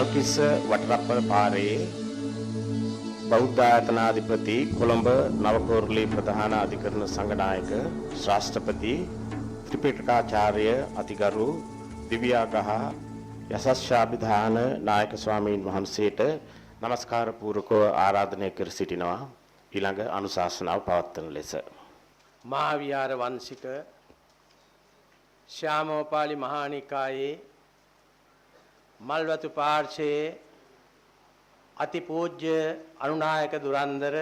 ගල්කිස්ස වටරප්පල පාරේ බෞද්ධ ආයතනාධිපති කොළඹ නවකෝරළේ ප්‍රධාන අධිකරණ සංඝනායක ශාස්ත්‍රපති ත්‍රිපිටකාචාර්ය අතිගරු දිව්‍යාගහ යසස්ශාභිධාන නායක ස්වාමීන් වහන්සේට නමස්කාර පූර්වකව ආරාධනය කර සිටිනවා ඊළඟ අනුශාසනාව පවත්වන ලෙස මහා විහාර වංශික ශ්‍යාමෝපාලි මහා නිකායේ මල්වතු පාර්ශ්වයේ අතිපූජ්‍ය අනුනායක දුරන්දර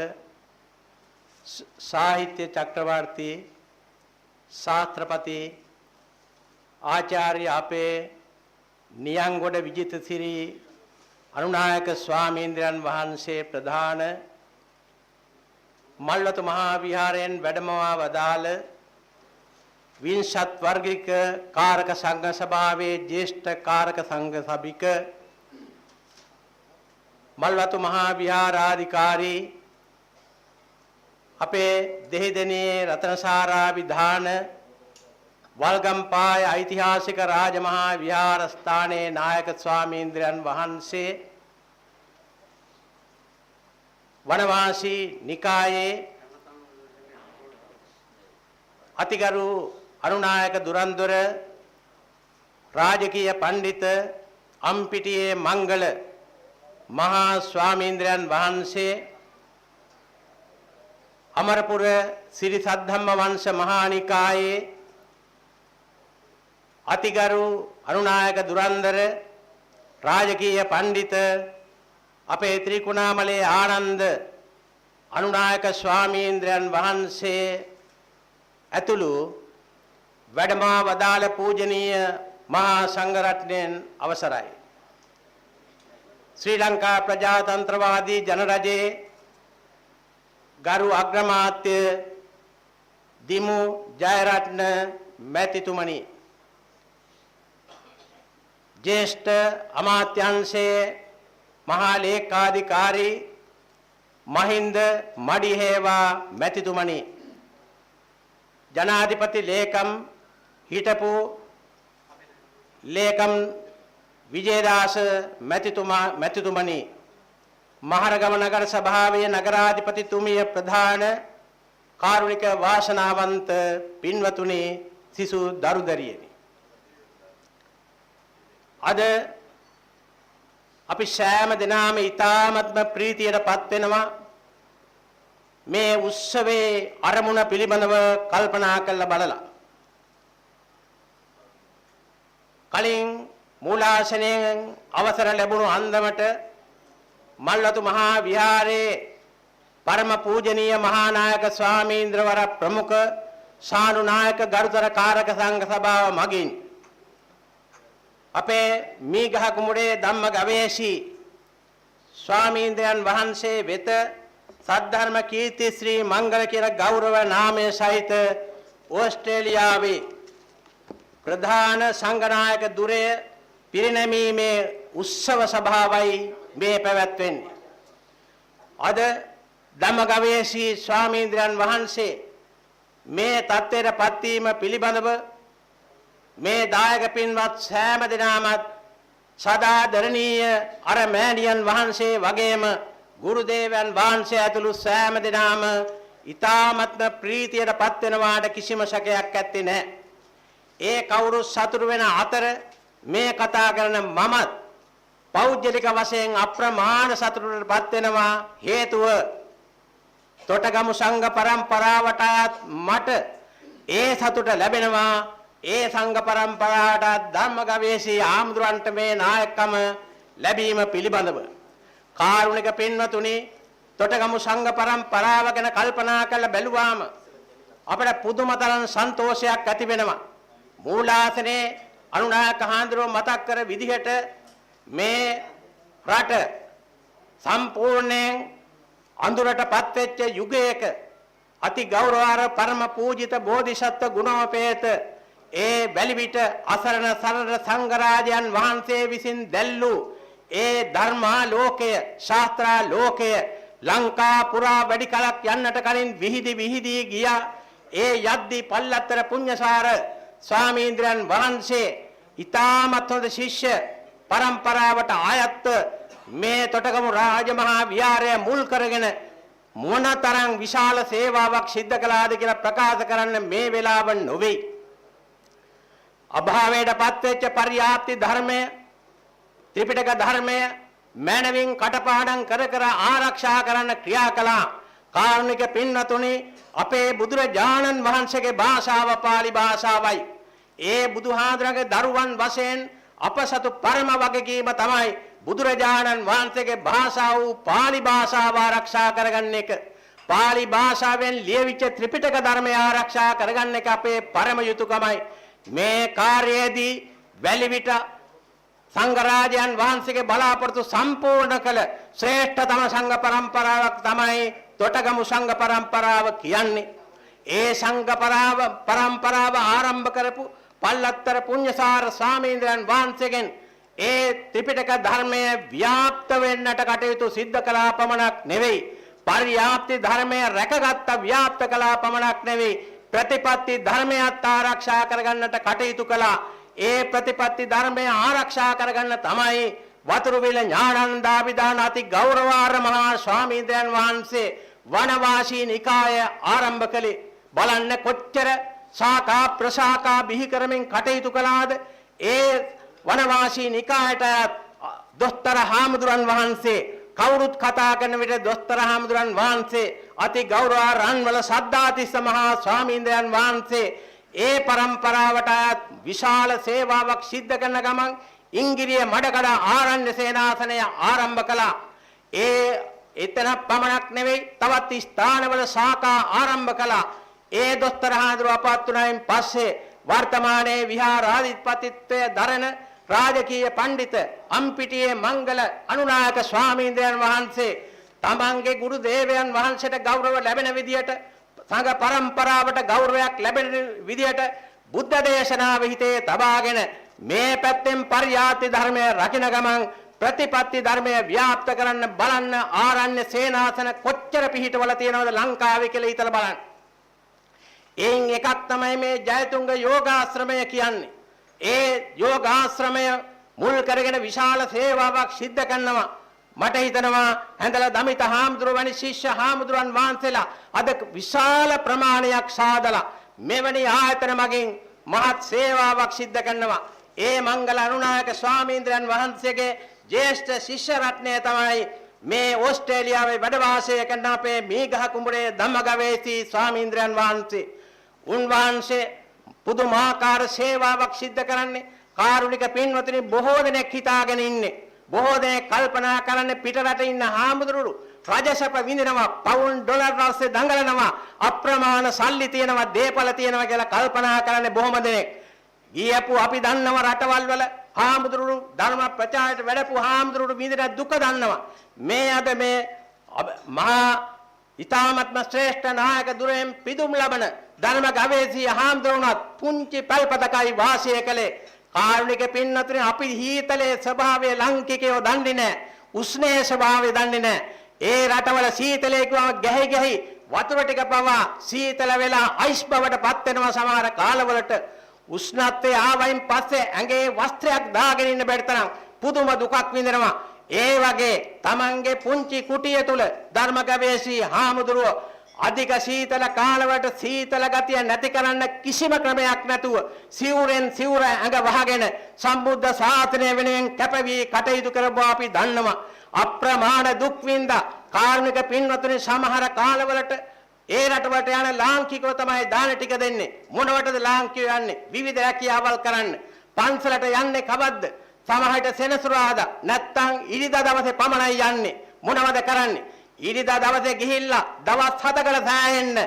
සාහිත්‍ය චක්‍රවර්ති ශාස්ත්‍රපති ආචාර්ය අපේ නියංගොඩ විජිතසිරි අනුනායක ස්වාමීන්ද්‍රයන් වහන්සේ ප්‍රධාන මල්වතු මහා විහාරයෙන් වැඩමවා වදාළ විංශත් වර්ගික කාරක සංඝ සභාවේ ජ්‍යෙෂ්ඨ කාරක සංඝ සභික මල්වතු මහා විහාරාධිකාරී අපේ දෙහිදෙණියේ රතනසාරා විධාන වල්ගම්පාය ඓතිහාසික රාජමහා විහාරස්ථානයේ නායක ස්වාමීන්ද්‍රයන් වහන්සේ වනවාසී නිකායේ අතිගරු අනුනායක දුරන්දර රාජකීය පඬිත අම්පිටියේ මංගල මහා ස්වාමීන්ද්‍රයන් වහන්සේ අමරපුර සිරි සද්ධම්ම වංශ මහා නිකායේ අතිගරු අනුනායක දුරන්දර රාජකීය පඬිත අපේ ත්‍රිකුණාමලේ ආනන්ද අනුනායක ස්වාමීන්ද්‍රයන් වහන්සේ ඇතුළු වැඩමා වදාළ පූජනීය මහා සංඝරත්නයන් අවසරයි. ශ්‍රී ලංකා ප්‍රජාතන්ත්‍රවාදී ජනරජයේ ගරු අග්‍රමාත්‍ය දිමු ජයරත්න මැතිතුමනි, ජ්‍යෙෂ්ඨ අමාත්‍යංශයේ මහා ලේකාධිකාරී මහින්ද මඩිහේවා මැතිතුමනි, ජනාධිපති ලේකම් හිටපු ලේකම් විජේදාස මැතිතුමනි, මහරගම නගර සභාවේ නගරාධිපතිතුමිය ප්‍රධාන කාරුණික වාසනාවන්ත පින්වතුනි, සිසු දරුදරියනි, අද අපි සෑම දිනම ඊ타ත්ම ප්‍රීතියට පත් වෙනවා. මේ උත්සවයේ අරමුණ පිළිබඳව කල්පනා කරලා බලලා කලින් මූලාසනයෙන් අවසර ලැබුණු අන්දමට මල්වතු මහා විහාරයේ පරම පූජනීය මහා නායක ස්වාමීන්ද්‍රවර ප්‍රමුඛ සානුනායක ගරුතර කාරක සංඝ සභාව මගින් අපේ මීගහ කුමුඩේ ධම්ම ගවේෂී ස්වාමීන්ද්‍රයන් වහන්සේ වෙත සද්ධර්ම කීර්ති ශ්‍රී මංගල කියන ගෞරව නාමය සහිත ඕස්ට්‍රේලියාවේ ප්‍රධාන සංඝනායක දුරය පිරිනැමීමේ උත්සව සභාවයි මේ පැවැත්වෙන්නේ. අද ධම්මගවේෂී ස්වාමීන්ද්‍රයන් වහන්සේ මේ තත්ත්වයට පත්වීම පිළිබඳව මේ දායක පින්වත් සෑම දෙනාමත් සදාදරණීය අර මෑණියන් වහන්සේ වගේම ගුරුදේවයන් වහන්සේ ඇතුළු සෑම දෙනාම ඊ타මත්ම ප්‍රීතියට පත් වෙනවාට කිසිම සැකයක් ඇත්තේ නැහැ. ඒ කවුරු සතුරු වෙන අතර මේ කතා කරන මමත් පෞද්ගලික වශයෙන් අප්‍රමාණ සතුටට පත් වෙනවා. හේතුව තොටගමු සංඝ පරම්පරාවට මට ඒ සතුට ලැබෙනවා. ඒ සංඝ පරම්පරාවට ධම්මගවේෂී ආම්දුරන්ට මේ නායකකම ලැබීම පිළිබඳව කාරුණික පින්වතුනි, තොටගමු සංඝ පරම්පරාව ගැන කල්පනා කරලා බැලුවාම අපට පුදුමතරම් සන්තෝෂයක් ඇති වෙනවා. මූලාසනේ අනුනායක හාමුදුරුවෝ මතක් කර විදිහට මේ රට සම්පූර්ණයෙන් අඳුරටපත් වෙච්ච යුගයක අති ගෞරවාර්හ පරම පූජිත බෝධිසත්ව ගුණෝපේත ඒ බැලිවිට අසරණ සරණ සංඝරාජයන් වහන්සේ විසින් දැල්ලූ ඒ ධර්මා ලෝකය, ශාස්ත්‍රා ලෝකය ලංකා පුරා වැඩි කලක් යන්නට කලින් විහිදි ගියා. ඒ යද්දි පල්ලත්තර පුඤ්ඤසාර ස්වාමීන්ද්‍රයන් වහන්සේ ඊ타මත් හොඳ ශිෂ්‍ය පරම්පරාවට ආයත්ත මේ තොටගමු රාජමහා විහාරය මුල් කරගෙන මොනතරම් විශාල සේවාවක් සිද්ධ කළාද කියලා ප්‍රකාශ කරන්න මේ වෙලාව නොවේ. අභාවයටපත් වෙච්ච පරියාප්ති ධර්මය ත්‍රිපිටක ධර්මය මනවින් කටපාඩම් කර කර ආරක්ෂා කරන්න ක්‍රියා කළා. කාරුණික පින්වතුනි, අපේ බුදුරජාණන් වහන්සේගේ භාෂාව පාලි භාෂාවයි. ඒ බුදුහාඳුනගේ දරුවන් වශයෙන් අප සතු පරම වගකීම තමයි බුදුරජාණන් වහන්සේගේ භාෂාව වූ පාලි භාෂාව ආරක්ෂා කරගන්න එක. පාලි භාෂාවෙන් ලියවිච්ච ත්‍රිපිටක ධර්මය ආරක්ෂා කරගන්න එක අපේ පරම යුතුයකමයි. මේ කාර්යයේදී වැලිවිට සංඝරාජයන් වහන්සේගේ බලාපොරොත්තු සම්පූර්ණ කළ ශ්‍රේෂ්ඨතම සංඝ පරම්පරාවක් තමයි තොටගමු සංඝ පරම්පරාව කියන්නේ. ඒ සංඝ පරම්පරාව ආරම්භ කරපු පල්ලත්තර පුණ්‍යසාර ස්වාමීන්ද්‍රයන් වහන්සේගෙන් ඒ ත්‍රිපිටක ධර්මය ව්‍යාප්ත වෙන්නට කටයුතු සිද්ධ කළා පමණක් නෙවෙයි, පරියාප්ති ධර්මය රැකගත්ත ව්‍යාප්ත කළා පමණක් නෙවෙයි, ප්‍රතිපත්ති ධර්මයත් ආරක්ෂා කරගන්නට කටයුතු කළා. ඒ ප්‍රතිපත්ති ධර්මය ආරක්ෂා කරගන්න තමයි වතුරුවිල ඥානන්දාභිදාන අති ගෞරවාර්හ මහා ස්වාමීන්ද්‍රයන් වහන්සේ වනවාසී නිකාය ආරම්භ කළේ. බලන්න කොච්චර ශාඛා ප්‍රශාඛා බිහි කරමින් කටයුතු කළාද. ඒ වනවාසී නිකායට දොස්තර හාමුදුරන් වහන්සේ කවුරුත් කතා කරන විට දොස්තර හාමුදුරන් වහන්සේ අති ගෞරවාර්හ රන්වල සද්ධාතිස්ස මහා ස්වාමීන්ද්‍රයන් වහන්සේ ඒ පරම්පරාවට විශාල සේවාවක් සිද්ධ කරන ගමන් ඉංගිරිය මඩකඩ ආරණ්‍ය සේනාසනය ආරම්භ කළා. එතන පමණක් නෙවෙයි, තවත් ස්ථානවල ශාඛා ආරම්භ කළා. ඒ දොස්තර හාමුදුරුවෝ අපවත් වුණායින් පස්සේ වර්තමානයේ විහාරාධිපතිත්වය දරන රාජකීය පඬිත අම්පිටියේ මංගල අනුනායක ස්වාමීන්ද්‍රයන් වහන්සේ තමන්ගේ ගුරු දේවයන් වහන්සේට ගෞරව ලැබෙන විදියට, සංඝ පරම්පරාවට ගෞරවයක් ලැබෙන විදියට බුද්ධ දේශනාව හිතේ තබාගෙන මේ පැත්තෙන් පරියාප්ති ධර්මය රකින්න ගමන් ප්‍රතිපත්ති ධර්මය ව්‍යාප්ත කරන්න බලන්න ආරණ්‍ය සේනාසන කොච්චර පිහිටවල තියෙනවද ලංකාවේ කියලා හිතලා බලන්න. එයින් එකක් තමයි මේ ජයතුංග යෝගාශ්‍රමය කියන්නේ. ඒ යෝගාශ්‍රමය මුල් කරගෙන විශාල සේවාවක් සිද්ධ කරනවා. මට හිතෙනවා ඇඳලා දමිත හාමුදුරුවෝ වැනි ශිෂ්‍ය හාමුදුරන් වහන්සේලා අද විශාල ප්‍රමාණයක් සාදලා මෙවැනි ආයතන මගින් මහත් සේවාවක් සිද්ධ කරනවා. ඒ මංගල අනුනායක ස්වාමීන්ද්‍රයන් වහන්සේගේ ජ්‍යෙෂ්ඨ ශිෂ්‍ය රත්නය තමයි මේ ඕස්ට්‍රේලියාවේ වැඩ වාසය කරන අපේ මීගහ කුඹුරේ ධම්මගවේෂී ස්වාමීන්ද්‍රයන් වහන්සේ. උන්වහන්සේ පුදුමාකාර සේවාවක් සිද්ධ කරන්නේ. කාරුණික පින්වතුනි, බොහෝ දෙනෙක් හිතාගෙන ඉන්නේ, බොහෝ දෙනෙක් කල්පනා කරන්නේ පිටරට ඉන්න හාමුදුරුවෝ රජසප විඳිනවා, පවුන් ඩොලර් රාශිය දඟලනවා, අප්‍රමාණ සල්ලි තියෙනවා, දේපල තියෙනවා කියලා කල්පනා කරන්නේ බොහොම දෙනෙක්. ගියපු අපි දන්නව රටවල් වල හාමුදුරුවෝ ධර්ම ප්‍රචාරයට වැඩපු හාමුදුරුවෝ විඳින දුක දන්නවා. මේ අද මේ මහා ඊ타මත්ම ශ්‍රේෂ්ඨ නායක දුරෙන් පිදුම් ලබන ධර්ම ගවේෂී හාමුදුරුවෝත් පුංචි පල්පතකයි වාසය කළේ. කාරුණික පින්නතුනි, අපි හීතලේ ස්වභාවය ලංකිකයෝ දන්නේ නැහැ, උෂ්ණයේ ස්වභාවය දන්නේ නැහැ. ඒ රටවල සීතලේ කියවම ගැහි ගැහි වතුර ටික පවා සීතල වෙලා අයිස් බවට පත් වෙනවා සමහර කාලවලට. උෂ්ණත්වයේ ආවයින් පස්සේ ඇඟේ වස්ත්‍රයක් දාගෙන ඉන්න බැරි තරම් පුදුම දුකක් විඳිනවා. ඒ වගේ තමන්ගේ පුංචි කුටිය තුල ධර්ම ගවේෂී හාමුදුරුවෝ අධික සීතල කාලවලට සීතල ගතිය නැති කරන්න කිසිම ක්‍රමයක් නැතුව සිවුරෙන් සිවුර ඇඟ වහගෙන සම්බුද්ධ ශාසනය වෙනුවෙන් කැපවී කටයුතු කරපුවා අපි දන්නවා. අප්‍රමාණ දුක් විඳා කාර්මික පින්වතුනි සමහර කාලවලට ඒ රටවලට යන ලාංකිකව තමයි දාන ටික දෙන්නේ. මොනවටද ලාංකිකයෝ යන්නේ? විවිධ රැකියාවල් කරන්න. පන්සලට යන්නේ කවද්ද? සමහරට සෙනසුරාදා නැත්තම් ඉරිදා දවසේ පමණයි යන්නේ. මොනවද කරන්නේ? ඉරිදා දවසේ ගිහිල්ලා දවස් 7කට සෑහෙන්න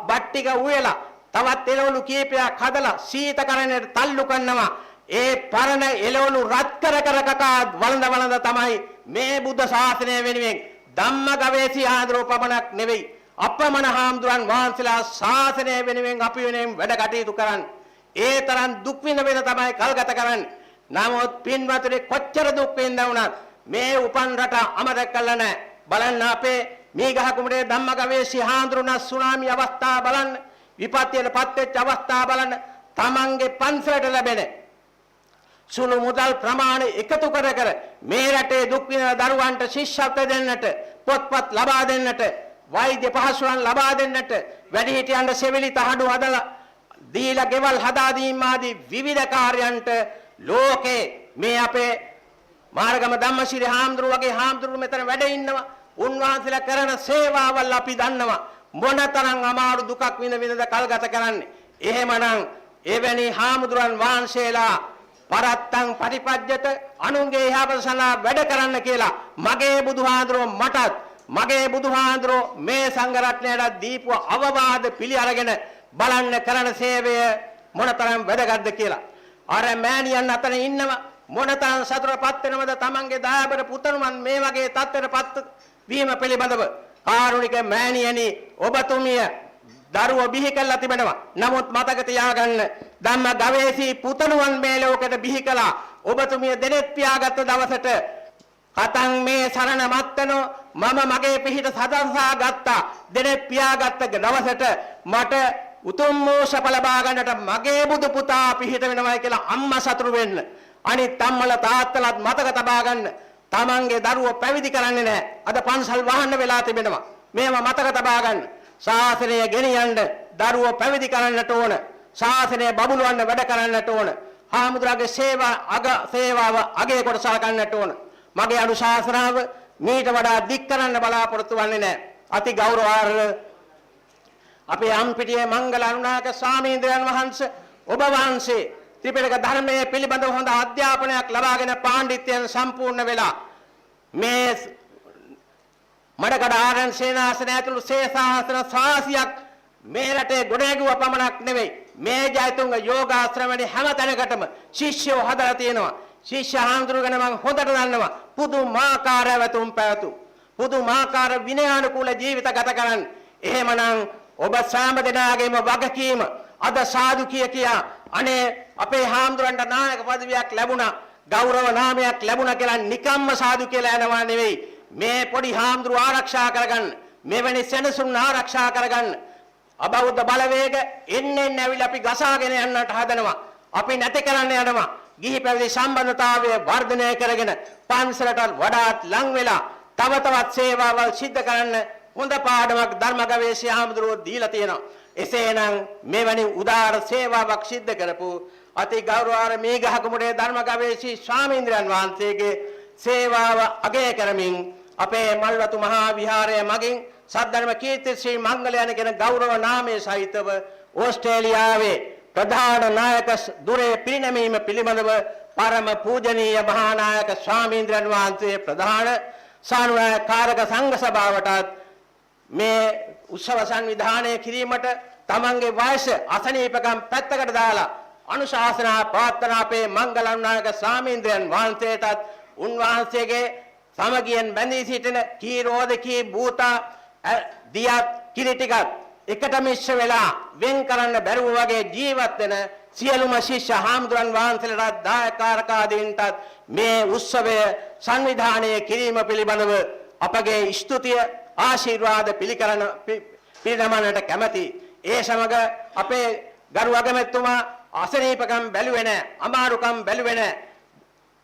බට්ටික උයලා තවත් එළවලු කීපයක් හදලා සීතකරණයට තල්ලු කරනවා. ඒ පරණ එළවලු රත් කර කකා වළඳ තමයි මේ බුද්ධ ශාසනය වෙනුවෙන් ධම්මගවේෂී ආන්දරෝ පමණක් නෙවෙයි, අපමණ හාමුදුරන් වහන්සේලා ශාසනය වෙනුවෙන් අපි වෙනුවෙන් වැඩ කටයුතු කරන්නේ. ඒ තරම් දුක් විඳ තමයි කල්ගත කරන්නේ. නමුත් පින්වතුනි, කොච්චර දුක් විඳා වුණත් මේ උපන් රට අමතක කළා නැහැ. බලන්න අපේ මීගහ කුඹුරේ ධම්මගවේෂී හාමුදුරුවෝ සුනාමි අවස්ථාව බලන්න, විපත්තියටපත් වෙච්ච අවස්ථාව බලන්න, තමන්ගේ පන්සලට ලැබෙන සුළු මුදල් ප්‍රමාණය එකතු කර කර මේ රටේ දුක් විඳින දරුවන්ට ශිෂ්‍යත්ව දෙන්නට, පොත්පත් ලබා දෙන්නට, වෛද්‍ය පහසුකම් ලබා දෙන්නට, වැඩිහිටියන්ට සෙවිලි තහඩු හදලා දීලා ගෙවල් හදා දීම ආදී විවිධ කාර්යයන්ට ලෝකේ මේ අපේ මාර්ගම ධම්මසිරි හාමුදුරුවෝ වගේ හාමුදුරුවෝ මෙතන වැඩ ඉන්නවා. උන්වහන්සේලා කරන සේවාවල් අපි දන්නවා. මොනතරම් අමාරු දුකක් විඳ විඳ කල්ගත කරන්නේ. එහෙමනම් එවැනි හාමුදුරන් වහන්සේලා පරත්තං පටිපජ්ජත අනුන්ගේ යහපත සඳහා වැඩ කරන්න කියලා මගේ බුදුහාඳුරෝ මටත් මගේ බුදුහාඳුරෝ මේ සංඝ රත්නයට දීපු අවවාද පිළි අරගෙන බලන්න කරන සේවය මොනතරම් වැදගත්ද කියලා. අර මෑණියන් අතර ඉන්නව මොනතරම් සතුටපත් වෙනවද තමන්ගේ දායබර පුතණුමන් මේ වගේ තත්ත්වයටපත් වීම පිළිබඳව. කාරුණික මෑණියනි ඔබතුමිය දරුවෝ බිහි කළා තිබෙනවා. නමුත් මතක තියාගන්න ධම්ම ගවේෂී පුතණුවන් මේ ලෝකෙට බිහි කළා. ඔබතුමිය දෙනෙත් පියාගත්ත දවසට කතං මේ සරණ මත්තනෝ මම මගේ පිහිට සදසා ගත්තා. දෙනෙත් පියාගත්ත දවසට මට උතුම් වූ සඵල ලබා ගන්නට මගේ බුදු පුතා පිහිට වෙනවා කියලා අම්මා සතුරු වෙන්න. අනිත් අම්මල තාත්තලත් මතක තබා ගන්න. තමන්ගේ දරුවෝ පැවිදි කරන්නේ නැහැ. අද පන්සල් වහන්න වෙලා තිබෙනවා. මේවා මතක තබා ගන්න. ශාසනය ගෙනියන්න දරුවෝ පැවිදි කරන්නට ඕන. ශාසනය බබළුවන්න වැඩ කරන්නට ඕන. හාමුදුරගේ සේවාව අගය කොට සලකන්නට ඕන. මගේ අනුශාසනාව මීට වඩා දික් කරන්න බලාපොරොත්තු වෙන්නේ නැහැ. අති ගෞරවාර්හ අපේ අම්පිටියේ මංගල අනුනායක ස්වාමීන්ද්‍රයන් වහන්සේ ඔබ වහන්සේ ත්‍රිපිටක ධර්මයේ පිළිබඳව හොඳ අධ්‍යාපනයක් ලබාගෙන පාණ්ඩිත්‍යයෙන් සම්පූර්ණ වෙලා මේ මඩකඩ ආරණ සේනාසන ඇතුළු සේසාසන සාසියක් මේ රටේ ගොඩනැගුවා පමණක් නෙවෙයි මේ ජයතුංග යෝගාශ්‍රමයේ හැම තැනකටම ශිෂ්‍යව හදලා තියෙනවා. ශිෂ්‍ය හාමුදුරුවෝ ගැන මම හොඳට දන්නවා. පුදුමාකාර වැතුම් පැවතුම් පුදුමාකාර විනයානුකූල ජීවිත ගත කරන්නේ. එහෙමනම් ඔබ සෑම දෙනාගේම වගකීම අද සාදු කියා අනේ අපේ හාමුදුරන්ට නායක පදවියක් ලැබුණා, ගෞරව නාමයක් ලැබුණා කියලා නිකම්ම සාදු කියලා යනවා නෙවෙයි. මේ පොඩි හාමුදුරුව ආරක්ෂා කරගන්න, මෙවැනි සෙනසුන් ආරක්ෂා කරගන්න අබෞද්ධ බලවේග එන්නේ නැවිලා අපි ගසාගෙන යන්නට හදනවා. අපි නැති කරන්න යනවා. ගිහි පැවිදි සම්බන්ධතාවය වර්ධනය කරගෙන පන්සලට වඩාත් ලං වෙලා තව තවත් සේවාවල් සිද්ධ කරන්න හොඳ පාඩමක් ධර්ම ගවේෂී හාමුදුරුවෝ දීලා තියෙනවා. එසේනම් මෙවැනි උදාර සේවාවක් සිද්ධ කරපු අති ගෞරවාර්හ මේඝහකුමුඩේ ධර්ම ගවේෂී ස්වාමීන්ද්‍රයන් වහන්සේගේ සේවාව අගය කරමින් අපේ මල්වතු මහා විහාරයේ මගින් සද්ධර්ම කීර්ති ශ්‍රී මංගලයන් කියන ගෞරව නාමයේ සහිතව ඕස්ට්‍රේලියාවේ ප්‍රධාන නායක දුරේ පිරිනැමීම පිළිබඳව පරම පූජනීය මහා නායක ස්වාමීන්ද්‍රයන් වහන්සේ ප්‍රධාන සානුනායකාරක සංඝ සභාවටත් මේ උත්සව සංවිධානය කිරීමට තමන්ගේ වයස අසනීපකම් පැත්තකට දාලා අනුශාසනා පවත්වන අපේ මංගලනායක ස්වාමීන්ද්‍රයන් වහන්සේටත් උන්වහන්සේගේ සමගියෙන් බැඳී සිටින කීරෝධකී භූතා දියත් කිරිටිකත් එකට මිශ්‍ර වෙලා වෙන් කරන්න බැරුව වගේ ජීවත් වෙන සියලුම ශිෂ්‍ය හාමුදුරන් වහන්සේලාට දායකාරකාදීන්ටත් මේ උත්සවය සංවිධානය කිරීම පිළිබඳව අපගේ ස්තුතිය ආශිර්වාද පිළිගන්නට කැමැති. ඒ සමග අපේ ගරු අගමැතිතුමා අසනීපකම් බැලුවේ නැහැ, අමාරුකම් බැලුවේ නැහැ.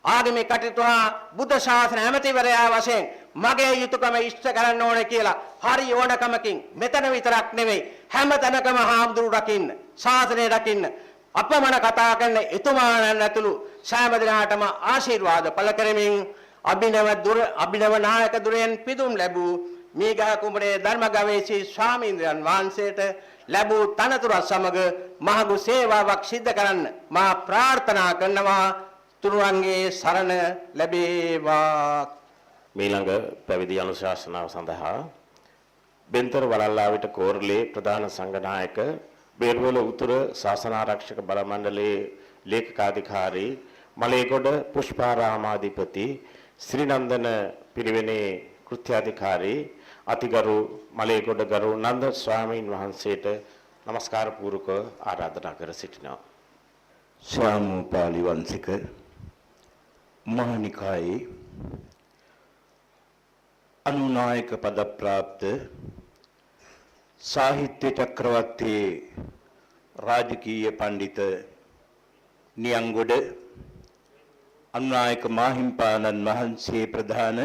ආගමික කටයුතු හා බුද්ධ ශාසන ඇමතිවරයා වශයෙන් මගේ යුතුයකම ඉෂ්ට කරන්න ඕනේ කියලා හරි ඕනකමකින් මෙතන විතරක් නෙවෙයි හැම තැනකම හාමුදුරු රකින්න, ශාසනය රකින්න අපමණ කතා කරන එතුමාණන් ඇතුළු සෑම දිනකටම ආශිර්වාද පළ කරමින් අභිනව නායක දුරෙන් පිදුම් ලැබූ මේඝහකුමුඩේ ධර්ම ගවේෂී ස්වාමීන්ද්‍රයන් වහන්සේට ලැබූ තනතුරත් සමග මහඟු සේවාවක් සිද්ධ කරන්න මා ප්‍රාර්ථනා කරනවා. තුරුවන්ගේ සරණ ලැබේවා. මීළඟ පැවිදි අනුශාසනාව සඳහා බෙන්තර වලල්ලාවිට කෝරළේ ප්‍රධාන සංඝනායක බේරුවල උතුර ශාසනාරක්ෂක බල මණ්ඩලයේ ලේකකාධිකාරී මලේගොඩ පුෂ්පාරාමාධිපති ශ්‍රී නන්දන පිරිවෙනේ කෘත්‍යාධිකාරී අතිගරු මලේගොඩ ගරු නන්ද ස්වාමීන් වහන්සේට নমස්කාර පූර්වක ආරාධනා කර සිටිනවා. ස්වාමෝපාලි වංශික මහානිකායේ අනුනායක පද ප්‍රාප්ත සාහිත්‍ය චක්‍රවර්ති රාජකීය පඬිත නියංගොඩ අනුනායක මාහිම්පාණන් වහන්සේ ප්‍රධාන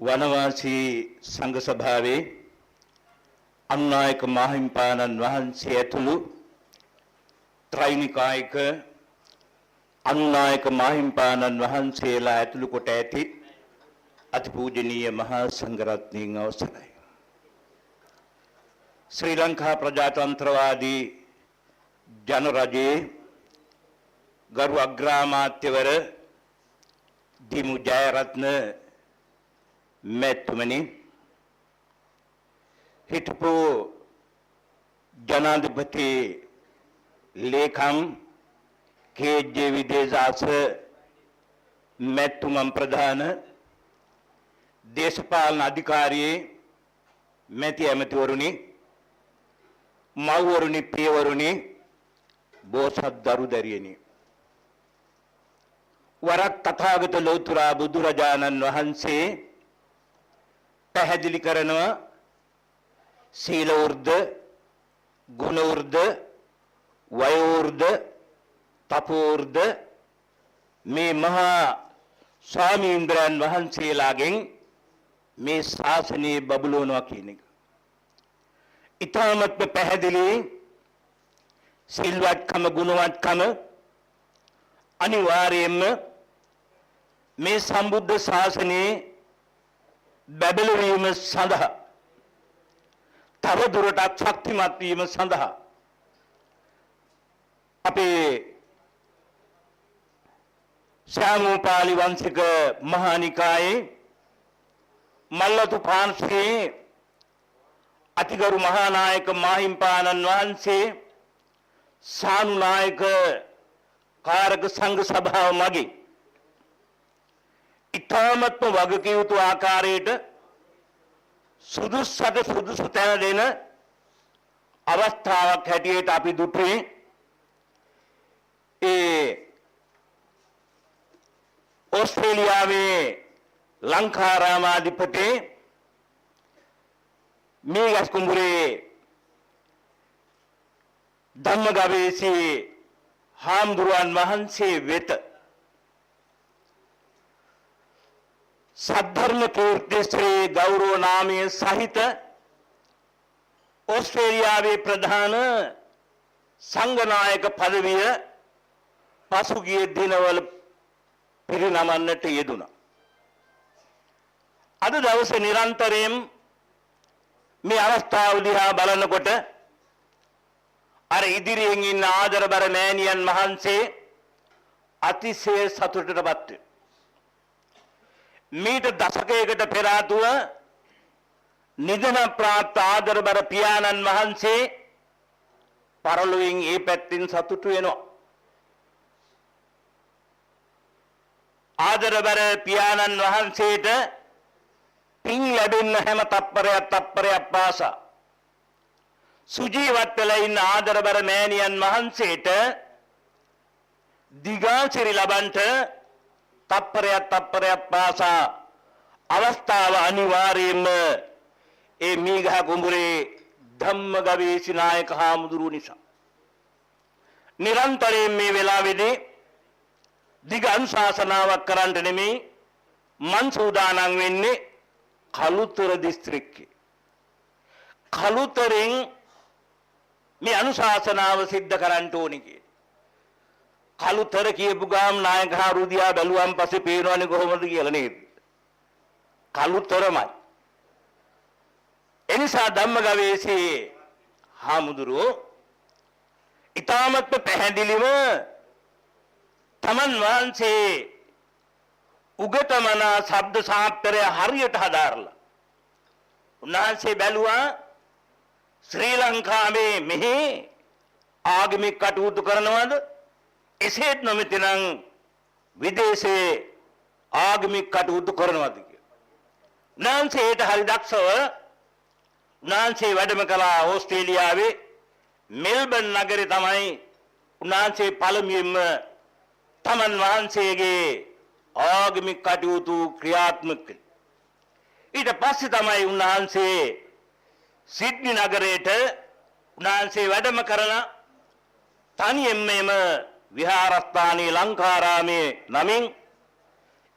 වනවාසී සංඝ සභාවේ අනුනායක මාහිම්පාණන් වහන්සේ ඇතුළු ත්‍රිනිකායික අනුනායක මාහිම්පාණන් වහන්සේලා ඇතුළු කොට ඇති අතිපූජනීය මහා සංඝරත්නයන් අවසරයි. ශ්‍රී ලංකා ප්‍රජාතන්ත්‍රවාදී ජනරජයේ ගරු අග්‍රාමාත්‍යවර දිමු ජයරත්න මැතිතුමනි, හිටපු ජනාධිපති ලේකම් කේ.ජේ. විදේදාස මැතිතුමන් ප්‍රධාන දේශපාලන අධිකාරියේ මැති ඇමතිවරුනි, මව්වරුනි, පියවරුනි, බෝසත් දරු දැරියනි, වරක් තථාගත ලෝතර බුදුරජාණන් වහන්සේ පැහැදිලි කරනවා සීල වෘද්ධ, ගුණ වෘද්ධ, වයෝ වෘද්ධ, තපෝ වෘද්ධ මේ මහා ස්වාමීන්ද්‍රයන් වහන්සේලාගෙන් මේ ශාසනය බබලවනවා කියන එක. ඊටමත් පැහැදිලි සිල්වත්කම, ගුණවත්කම අනිවාර්යයෙන්ම මේ සම්බුද්ධ ශාසනයේ බැබළවීම සඳහා, තව දුරටත් ශක්තිමත් වීම සඳහා අපේ ශ්‍යාමෝපාලි වංශික මහා නිකායේ මල්ලතු පාංශයේ අතිගරු මහානායක මාහිම්පාණන් වහන්සේ සානුනායක කාරක සංඝ සභාව මගින් ඉතාමත්ම වගකිව යුතු ආකාරයට සුදුසුට සුදුසු තැන දෙන අවස්ථාවක් හැටියට අපි දුටුවේ ඒ ඕස්ට්‍රේලියාවේ ලංකාරාමාධිපති මීගස් කුඹුරේ ධම්මගවේෂී හාමුදුරුවන් වහන්සේ වෙත සද්ධර්ම කීර්ති ශ්‍රී ගෞරව නාමයේ සහිත ඕස්ට්‍රේලියාවේ ප්‍රධාන සංඝනායක පදවිය පසුගිය දිනවල පිරිනමන්නට යෙදුණා. අද දවසේ නිරන්තරයෙන් මේ අවස්ථාව දිහා බලනකොට අර ඉදිරියෙන් ඉන්න ආදරබර මෑණියන් වහන්සේ අතිශය සතුටටපත් වෙනවා. මීට දශකයකට පෙර ආතුව නිදන ප්‍රාප්ත ආදරබර පියාණන් වහන්සේ පරලොවින් ඒ පැත්තෙන් සතුටු වෙනවා. ආදරබර පියාණන් වහන්සේට පින් ලැබෙන්න හැම තප්පරයක් පාසා සුජීවත් වෙලා ඉන්න ආදරබර මෑණියන් වහන්සේට දිගාසිරි ලබන්ට තප්පරයක් පාසා අවස්ථාව අනිවාර්යයෙන්ම ඒ මීගහ කුඹුරේ ධම්මගවේෂී නායක හාමුදුරුවෝ නිසා නිරන්තරයෙන් මේ වෙලාවේදී දිග අනුශාසනාවක් කරන්නට නෙමෙයි මන් සූදානම් වෙන්නේ කළුතර දිස්ත්‍රික්කේ. කළුතරෙන් මේ අනුශාසනාව සිද්ධ කරන්න ඕනේ කියලා. කළුතර කියපු ගාම් නායක හාරුදියා බැලුවාන් පස්සේ පේනවනේ කොහොමද කියලා නේද? කළුතරමයි. එනිසා ධම්මගවේෂී හාමුදුරුවෝ ඊටමත් පැහැදිලිව තමන් වහන්සේ උගතමන ශබ්ද සාත්‍රය හරියට හදාරලා උන්වහන්සේ බැලුවා ශ්‍රී ලංකාවේ මෙහි ආගමික කටයුතු කරනවද? එසේත් නොමැතිනම් විදේශයේ ආගමික කටයුතු කරනවද කියලා. උන්වහන්සේට හරි දක්ෂව උන්වහන්සේ වැඩම කළා ඕස්ට්‍රේලියාවේ මෙල්බන් නගරේ තමයි උන්වහන්සේ පළමුවෙන්ම තමන් වහන්සේගේ ආගමික කටයුතු ක්‍රියාත්මක කළේ. ඊට පස්සේ තමයි උන්වහන්සේ සිඩ්නි නගරයට උන්වහන්සේ වැඩම කරලා තනියෙන්ම විහාරස්ථානයේ ලංකාරාමයේ නමින්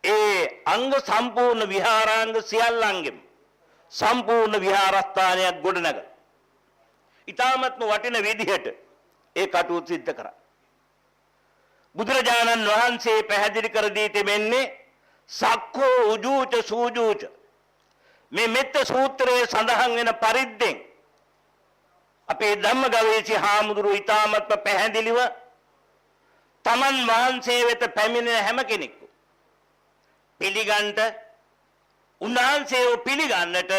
ඒ අංග සම්පූර්ණ විහාරාංග සියල්ලංගෙම සම්පූර්ණ විහාරස්ථානයක් ගොඩනග. ඊ타මත්ම වටින විදිහට ඒ කටයුතු සිද්ධ කරා. බුදුරජාණන් වහන්සේ පැහැදිලි කර දී තිබෙන්නේ සක්කෝ උජූච සූජූච මේ මෙත්ත සූත්‍රයේ සඳහන් වෙන පරිද්දෙන් අපේ ධම්මගවීසි හාමුදුරුවෝ ඊ타මත්ම පැහැදිලිව තමන් වහන්සේ වෙත පැමිණෙන හැම කෙනෙකු පිළිගන්නට උන්වහන්සේව පිළිගන්නට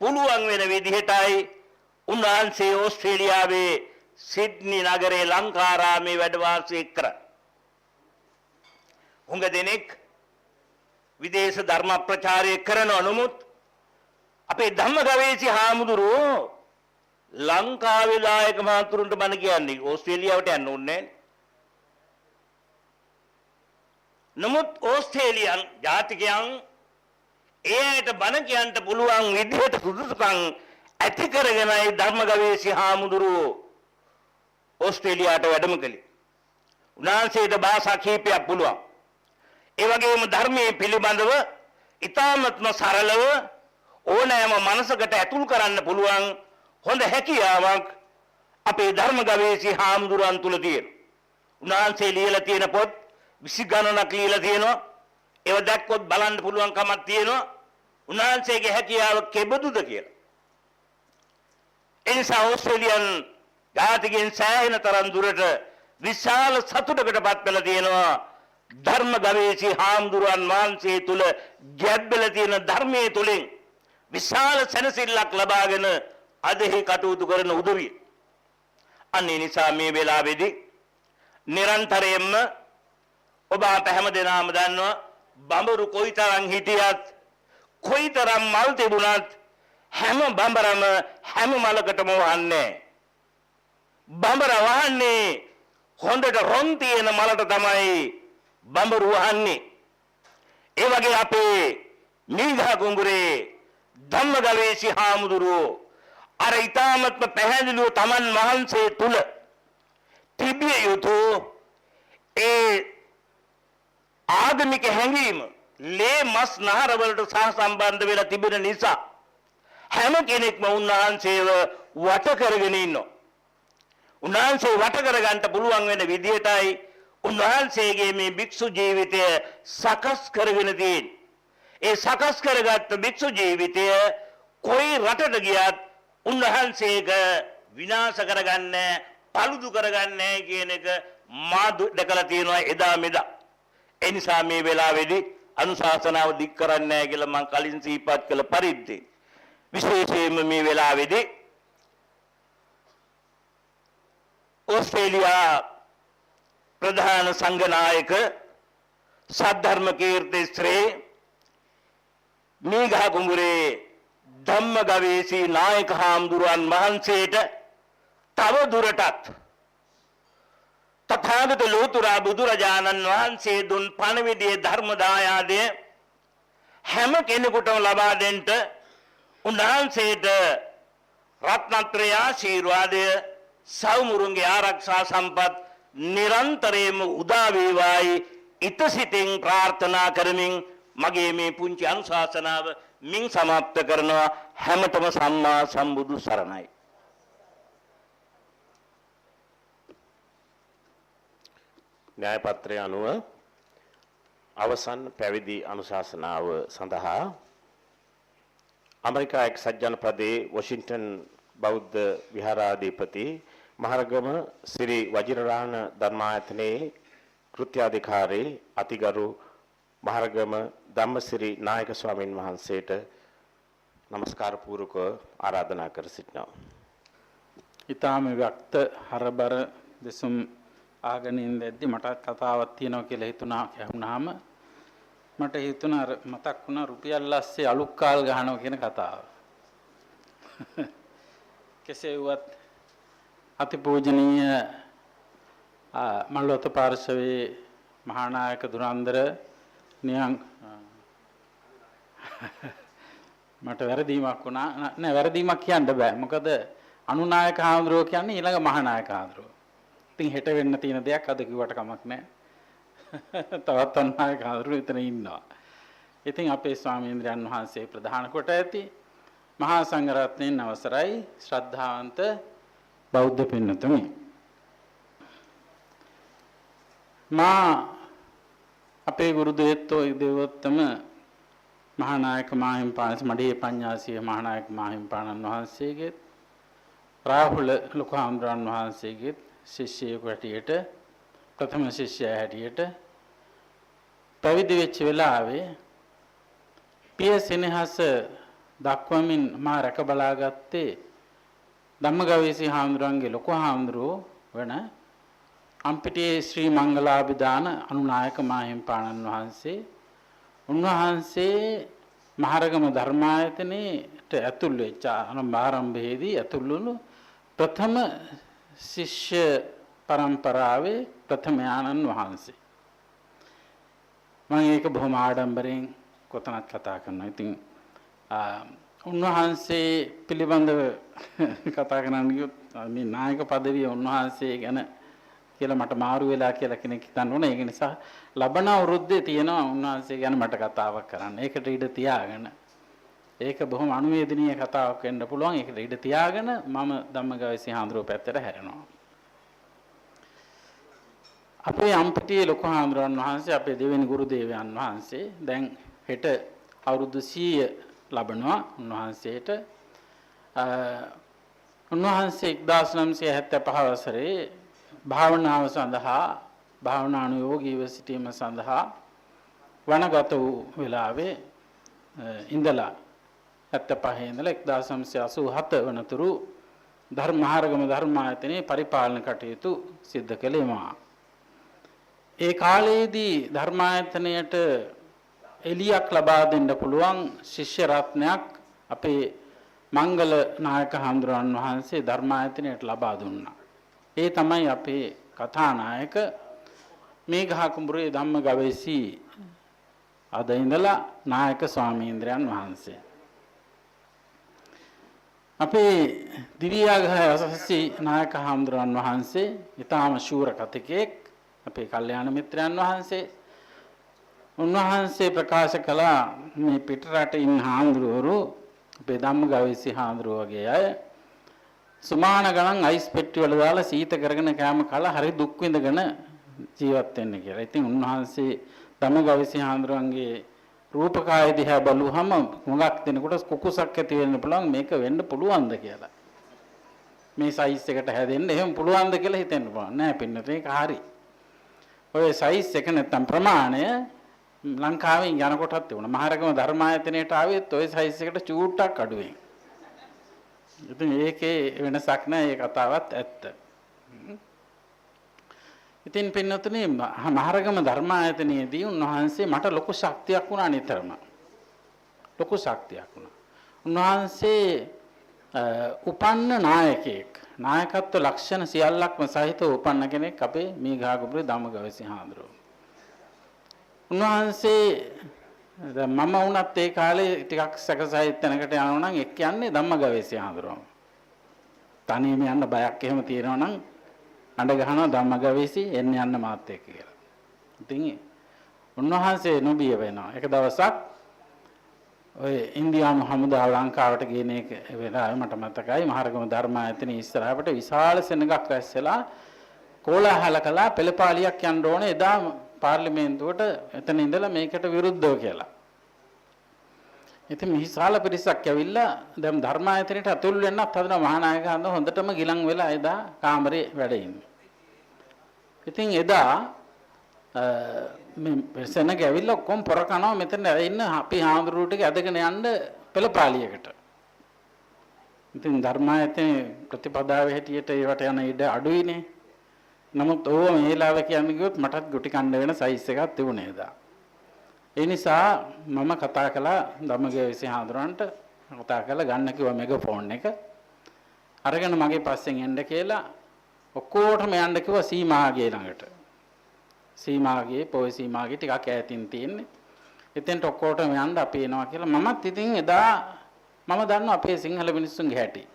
පුළුවන් වෙන විදිහටයි උන්වහන්සේ ඕස්ට්‍රේලියාවේ සිඩ්නි නගරයේ ලංකාරාමේ වැඩ වාසය කරා. හුඟ දෙනෙක් විදේශ ධර්ම ප්‍රචාරය කරන නමුත් අපේ ධම්මගවීසි හාමුදුරුවෝ ලංකාවේ දායක මහතුරුන්ට බණ කියන්නේ ඕස්ට්‍රේලියාවට යන්න ඕනේ නැහැ. නමුත් ඕස්ට්‍රේලියන් ජාතිකයන් ඒයට බණ කියන්න පුළුවන් විදිහට සුදුසුකම් ඇති කරගෙනයි ධර්මගවීසි හාමුදුරුවෝ ඕස්ට්‍රේලියාවට වැඩම කළේ. උන්වහන්සේට භාෂා කීපයක් පුළුවන්. ඒ වගේම ධර්මයේ පිළිබඳව ඊ타මත්ම සරලව ඕනෑම මනසකට ඇතුල් කරන්න පුළුවන් හොඳ හැකියාවක් අපේ ධර්මගවීසි හාමුදුරුවන් තුල තියෙනවා. උන්වහන්සේ ලියලා තියෙන පොත් 20 ගණනක් ලියලා තියෙනවා. ඒව දැක්කොත් බලන්න පුළුවන් කමක් තියෙනවා. උන්වහන්සේගේ හැකියාව කෙබඳුද කියලා. ඒ නිසා ඕස්ට්‍රේලියන් ජාතිකයන් සෑහෙන තරම් දුරට විශාල සතුටකටපත් වෙලා තියෙනවා. ධර්මගවීසි හාමුදුරුවන් වහන්සේ තුල ගැබ්බෙලා තියෙන ධර්මයේ තුලින් විශාල සැනසෙල්ලක් ලබාගෙන අදෙහි කටයුතු කරන උදවිය. අනේ නිසා මේ වෙලාවේදී නිරන්තරයෙන්ම ඔබ අප හැම දෙනාම දන්නවා බඹරු කොයිතරම් හිටියත් කොයිතරම් මල් තිබුණත් හැම බඹරම හැම මලකටම වහන්නේ. බඹර වහන්නේ හොඳට රොන් තියෙන මලට තමයි බඹරු වහන්නේ. ඒ වගේ අපේ මීගහ කුඹුරේ ධම්මගවීසි හාමුදුරුවෝ අර ඊ타මත්ම පැහැදිලිව තමන් වහන්සේ තුල තිබිය යුතු ඒ ආගමික හැඟීම ලේ මස් නහර වලට සහ සම්බන්ධ වෙලා තිබෙන නිසා හැම කෙනෙක්ම උන්වහන්සේව වට කරගෙන ඉන්නවා. උන්වහන්සේ වට කරගන්න පුළුවන් වෙන විදිහටයි උන්වහන්සේගේ මේ භික්ෂු ජීවිතය සකස් කරගෙන තියෙන්නේ. ඒ සකස් කරගත්ත භික්ෂු ජීවිතය කොයි රටට ගියත් උන්වහන්සේක විනාශ කරගන්නේ පළුදු කරගන්නේ කියන එක මා දැකලා තියෙනවා එදා මෙදා. ඒ නිසා මේ වෙලාවේදී අනුශාසනාව දික් කරන්නේ නැහැ කියලා මම කලින් සිහිපත් කළ පරිද්දේ විශේෂයෙන්ම මේ වෙලාවේදී ඕස්ට්‍රේලියා ප්‍රධාන සංඝ නායක සද්ධර්ම කීර්ති ශ්‍රේ මීගහ කුඹුරේ ධම්මගවීසි නායක හාමුදුරුවන් වහන්සේට තව දුරටත් තථාගත ලෝතර බුදුරජාණන් වහන්සේ දුන් පණවිඩියේ ධර්ම දායාදය හැම කෙනෙකුටම ලබා දෙන්න උන්වහන්සේට රත්නත්‍රය ආශිර්වාදය සවුමුරුන්ගේ ආරක්ෂා සම්පත් නිරන්තරයෙන්ම උදා වේවායි ඉතසිතින් ප්‍රාර්ථනා කරමින් මගේ මේ පුංචි අනුශාසනාව මින් සමාප්ත කරනවා. හැමතෙම සම්මා සම්බුදු සරණයි. න්‍යාය පත්‍රය අනුව අවසන් පැවිදි අනුශාසනාව සඳහා ඇමරිකා එක්සත් ජනපදයේ වොෂින්ටන් බෞද්ධ විහාරාධිපති මහරගම ශ්‍රී වජිරරාණ ධර්මායතනයේ කෘත්‍යාධිකාරී අතිගරු මහරගම ධම්මසිරි නායක ස්වාමින් වහන්සේට নমස්කාර පූර්වක ආරාධනා කර සිටිනවා. ඊටාම වක්ත හරබර දෙසුම් ආගෙන ඉඳද්දි මට කතාවක් තියෙනවා කියලා හිතුණාම මට හිතුණා මතක් වුණා රුපියල් ලස්සේ අලුක්කාල් ගහනවා කියන කතාව. කෙසේ වුවත් අතිපූජනීය මල්ලොත් පාර්ශවයේ මහානායක දුරන්දර නියං මට වැරදීමක් වුණා නෑ වැරදීමක් කියන්න බෑ මොකද අනුනායක හාමුදුරුවෝ කියන්නේ ඊළඟ මහානායක හාමුදුරුවෝ ඉතින් හෙට වෙන්න තියෙන දෙයක් අද කිව්වට කමක් නැහැ. තවත් අන්නායක හඳුරු එතන ඉන්නවා. ඉතින් අපේ ස්වාමීන් වහන්සේ ප්‍රධාන කොට ඇති මහා සංඝරත්නයන් අවසරයි ශ්‍රද්ධාවන්ත බෞද්ධ පින්නතුනි. මා අපේ ගුරු දේවෝත්තම දේවෝත්තම මහානායක මාහිම්පාණන් මඩේ පඤ්ඤාසීය මහානායක මාහිම්පාණන් වහන්සේගේ රාහුල ලොකු හාමුදුරන් වහන්සේගේ ශිෂ්‍යයෙකු හැටියට ප්‍රථම ශිෂ්‍යයා හැටියට පැවිදි වෙච්ච වෙලාවේ පිය සෙනෙහස දක්වමින් මා රැක බලාගත්තේ ධම්මගවීසී හාමුදුරන්ගේ ලොකු හාමුදුරුවෝ වන අම්පිටියේ ශ්‍රී මංගලාභිදාන අනුනායක මාහිම්පාණන් වහන්සේ. උන්වහන්සේ මහරගම ධර්මායතනයේට ඇතුල් වෙච්ච ආරම්භයේදී ඇතුල් වුණු ප්‍රථම ශිෂ්‍ය පරම්පරාවේ ප්‍රථම ආනන් වහන්සේ. මම ඒක බොහොම ආඩම්බරෙන් කොතනත් කතා කරනවා. ඉතින් උන්වහන්සේ පිළිබඳව කතා කරන්න ගියොත් මේ නායක পদවිය උන්වහන්සේ ගැන කියලා මට මාරු වෙලා කියලා කෙනෙක් හිතන්න ඕනේ. ඒක නිසා ලබන අවුරුද්දේ තියෙනවා උන්වහන්සේ ගැන මට කතාවක් කරන්න. ඒකට ඉඩ තියාගෙන ඒක බොහොම අනුවේදනීය කතාවක් වෙන්න පුළුවන්. ඒකට ඉඩ තියාගෙන මම ධම්මගවීසී හාමුදුරුවෝ පැත්තට හැරෙනවා. අපේ අම්පිටියේ ලොකු හාමුදුරන් වහන්සේ අපේ දෙවෙනි ගුරු දේවයන් වහන්සේ දැන් හෙට අවුරුදු 100 ලබනවා උන්වහන්සේට. උන්වහන්සේ 1975 වසරේ භාවනාව සඳහා භාවනානුයෝගීව සිටීම සඳහා වනගත වූ වෙලාවේ ඉඳලා 75 ඉඳලා 1987 වනතුරු මහරගම ධර්මායතනයේ පරිපාලන කටයුතු සිද්ධ කළේ මා. ඒ කාලයේදී ධර්මායතනයට එළියක් ලබා දෙන්න පුළුවන් ශිෂ්‍ය රත්නයක් අපේ මංගල නායක හාමුදුරන් වහන්සේ ධර්මායතනයට ලබා දුන්නා. ඒ තමයි අපේ කථානායක මේඝකුඹුරේ ධම්මගවීසී අද ඉඳලා නායක ස්වාමීන්ද්‍රයන් වහන්සේ. අපේ දිවියාගහ අසසී නායක හාමුදුරන් වහන්සේ ඊටාම ශූර කතිකෙක් අපේ කල්යාණ මිත්‍රයන් වහන්සේ. උන්වහන්සේ ප්‍රකාශ කළා මේ පිටරට ඉන්න හාමුදුරුවෝ අපේ ධම්මගවීසී හාමුදුරුවෝ වගේ අය සුමාන ගණන් අයිස් පෙට්ටි වල දාලා සීත කරගෙන කෑම කලා හරි දුක් විඳගෙන ජීවත් වෙන්න කියලා. ඉතින් උන්වහන්සේ ධම්මගවීසී හාමුදුරන්ගේ රූපකාය දිහා බලුවහම මොකක් දෙනකොට කුකුසක් ඇති වෙන්න පුළුවන් මේක වෙන්න පුළුවන්ද කියලා. මේ සයිස් එකට හැදෙන්න එහෙම පුළුවන්ද කියලා හිතෙන්න පුළුවන්. නෑ පින්නත ඒක හරි. ඔය සයිස් එක නැත්තම් ප්‍රමාණය ලංකාවෙන් යනකොටත් තිබුණා. මහරගම ධර්මායතනයට ආවෙත් ඔය සයිස් එකට චූට්ටක් අඩුවෙන්. ඉතින් ඒකේ වෙනසක් නැහැ. ඒ කතාවත් ඇත්ත. ඉතින් පින්නතුනේ මහරගම ධර්මායතනයේදී උන්වහන්සේ මට ලොකු ශක්තියක් වුණා නිතරම. ලොකු ශක්තියක් වුණා. උන්වහන්සේ උපන්න නායකයෙක්. නායකත්ව ලක්ෂණ සියල්ලක්ම සහිතව උපන්න කෙනෙක් අපේ මේඝාගුපුරේ ධම්මගවීසී හාමුදුරුවෝ. උන්වහන්සේ මම වුණත් ඒ කාලේ ටිකක් සැකසහිත තැනකට යනවා නම් එක් යන්නේ ධම්මගවීසී හාමුදුරුවෝ. තනියම යන්න බයක් එහෙම තියෙනවා නම් අඬ ගහනවා ධම්මගවීසී එන්න යන්න මාත් එක්ක කියලා. ඉතින් උන්වහන්සේ නොබිය වෙනවා. එක දවසක් ඔය ඉන්දියානු හමුදාව ලංකාවට ගෙන එක වෙලාවේ මට මතකයි මහරගම ධර්මායතනයේ ඉස්සරහට විශාල සෙනඟක් රැස්ලා කෝලාහල කළා පෙළපාලියක් යන්න ඕනේ එදා පාර්ලිමේන්තුවට එතන ඉඳලා මේකට විරුද්ධව කියලා. ඉතින් විශාල පිරිසක් ඇවිල්ලා දැන් ධර්මායතනයට අතුල් වෙන්නත් හදන මහානායක හන්ද හොඳටම ගිලන් වෙලා එදා කාමරේ වැඩ ඉන්නේ. ඉතින් එදා මේ සෙනඟ ඇවිල්ලා කොම් පොර කනවා මෙතන ඉන්න අපි හාමුදුරුවෝ ටික ඇදගෙන යන්න පෙළපාලියකට. ඉතින් ධර්මායතනයේ ප්‍රතිපදාවේ හැටියට ඒවට යන ඉඩ අඩුයිනේ. නමුත් ඕව මේ වෙලාවේ කියන්නේ කිව්වොත් මටත් ගුටි කන්න වෙන සයිස් එකක් තිබුණේ එදා. ඒ නිසා මම කතා කළා ධම්මගවීසී හාමුදුරන්ට කතා කරලා ගන්න කිව්වා මෙගාෆෝන් එක. අරගෙන මගේ පස්සෙන් එන්න කියලා ඔක්කොටම යන්න කිව්වා සීමාගේ ළඟට. සීමාගේ පොයි සීමාගේ ටිකක් ඈතින් තියෙන්නේ. එතෙන්ට ඔක්කොටම යන්න අපි එනවා කියලා මමත් ඉතින් එදා මම දන්නවා අපේ සිංහල මිනිස්සුන්ගේ හැටි.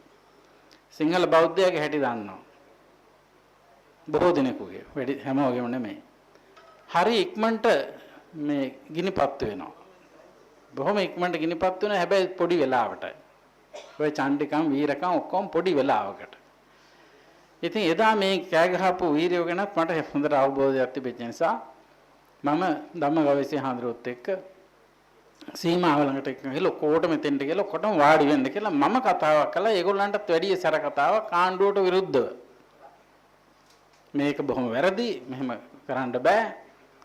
සිංහල බෞද්ධයාගේ හැටි දන්නවා. බොහෝ දිනෙකුගේ වැඩි හැමෝගෙම නෙමෙයි. හරි ඉක්මනට මේ ගිනිපත් වෙනවා. බොහොම ඉක්මනට ගිනිපත් වෙනවා හැබැයි පොඩි වෙලාවටයි. ඔය චණ්ඩිකම් වීරකම් ඔක්කොම පොඩි වෙලාවකට. ඉතින් එදා මේ කෑ ගහපු වීරයෝ ගැනත් මට හොඳට අවබෝධයක් තිබෙච්ච නිසා මම ධම්මගවීසී හාමුදුරුවොත් එක්ක සීමාව ළඟට ගිහලා ඔක්කොට මෙතෙන්ට ගිහලා ඔක්කොටම වාඩි වෙන්න කියලා මම කතාවක් කළා. ඒගොල්ලන්ටත් වැඩි සැර කතාවක් ආණ්ඩුවට විරුද්ධව. මේක බොහොම වැරදි. මෙහෙම කරන්න බෑ.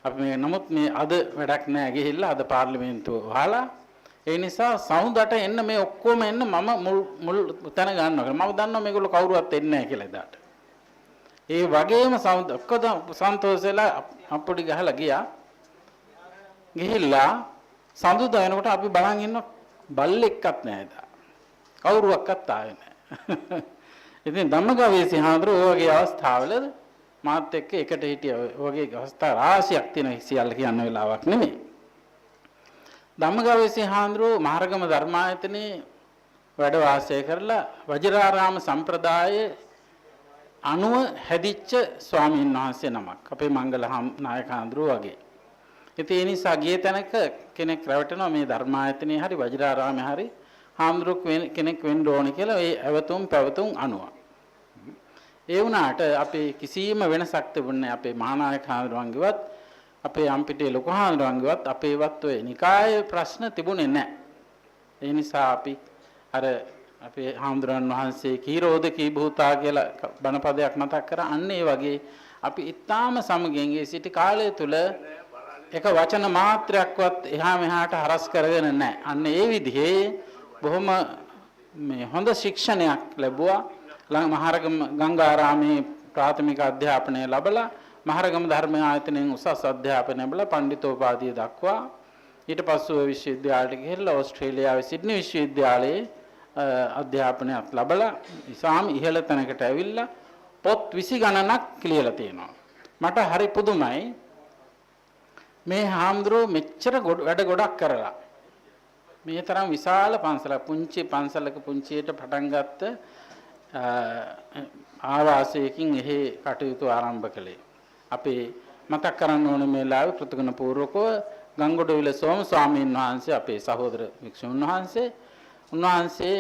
අපි මේ නමුත් මේ අද වැඩක් නෑ ගිහිල්ලා අද පාර්ලිමේන්තුව වහලා ඒ නිසා සවුන්දට එන්න මේ ඔක්කොම එන්න මම මුල් තැන ගන්නවා. මම දන්නවා මේගොල්ලෝ කවුරුවත් එන්නේ නැහැ කියලා එදාට. ඒ වගේම සවුන්ද ඔක්කොම සන්තෝෂෙලා අප්පුඩි ගහලා ගියා. ගිහිල්ලා සඳුදා වෙනකොට අපි බලන් ඉන්න බල්ලෙක්වත් නැහැ එදා. කවුරුවක්වත් ආවේ නැහැ. ඉතින් ධම්මගවීසී හාමුදුරුවෝ ඔයගේ අවස්ථාවල මාත් එක්ක එකට හිටිය ඔයගේ අවස්ථා රාශියක් තියෙන සියල්ල කියන්න වෙලාවක් නෙමෙයි. ධම්මගවීසී හාමුදුරුවෝ මහරගම ධර්මායතනයේ වැඩ වාසය කරලා වජිරාරාම සම්ප්‍රදායේ අනුව හැදිච්ච ස්වාමීන් වහන්සේ නමක්. අපේ මංගල නායක හාමුදුරුවෝ වගේ. ඉතින් ඒ නිසා ගියේ තැනක කෙනෙක් රැවටෙනවා මේ ධර්මායතනයේ හරි වජිරාරාමයේ හරි හාමුදුරුවෝ කෙනෙක් වෙන්න ඕනේ කියලා ඒ ඇවතුම් පැවතුම් අනුව. ඒ වුණාට අපේ කිසිම වෙනසක් තිබුණේ අපේ මහානායක හාමුදුරුවන්ගේවත් අපේ අම්පිටේ ලොකු හාමුදුරුවන්ගේවත් අපේවත් ඔය නිකායේ ප්‍රශ්න තිබුණේ නැහැ. ඒ නිසා අපි අර අපේ හාමුදුරන් වහන්සේ කීරෝධකී භූතා කියලා බණපදයක් මතක් කරා. අන්න ඒ වගේ අපි ඊටාම සමගියෙන් ඒ සිටි කාලය තුල එක වචන මාත්‍රයක්වත් එහා මෙහාට හරස් කරගෙන නැහැ. අන්න ඒ විදිහේ බොහොම මේ හොඳ ශික්ෂණයක් ලැබුවා. මහරගම ගංගාරාමේ ප්‍රාථමික අධ්‍යාපනය ලැබලා මහරගම ධර්ම ආයතනයෙන් උසස් අධ්‍යාපනය ලැබලා පඬිතෝපාධිය දක්වා ඊට පස්සෙ විශ්වවිද්‍යාලයට ගිහිල්ලා ඕස්ට්‍රේලියාවේ සිඩ්නි විශ්වවිද්‍යාලයේ අධ්‍යාපනයක් ලැබලා ඉසාම ඉහළ තැනකට ඇවිල්ලා පොත් 20 ගණනක් ලියලා තියෙනවා. මට හරි පුදුමයි මේ හාමුදුරුවෝ මෙච්චර වැඩ ගොඩක් කරලා මේ තරම් විශාල පන්සලක් පුංචි පන්සලක පුංචියට පටන් ගත්ත ආවාසයකින් එහි කටයුතු ආරම්භ කළේ. අපේ මතක් කරන්න ඕන මේ ලාවේ කෘතගුණ පූර්වකව ගංගොඩවිල සෝම ස්වාමීන් වහන්සේ අපේ සහෝදර වික්ෂුන් වහන්සේ උන්වහන්සේ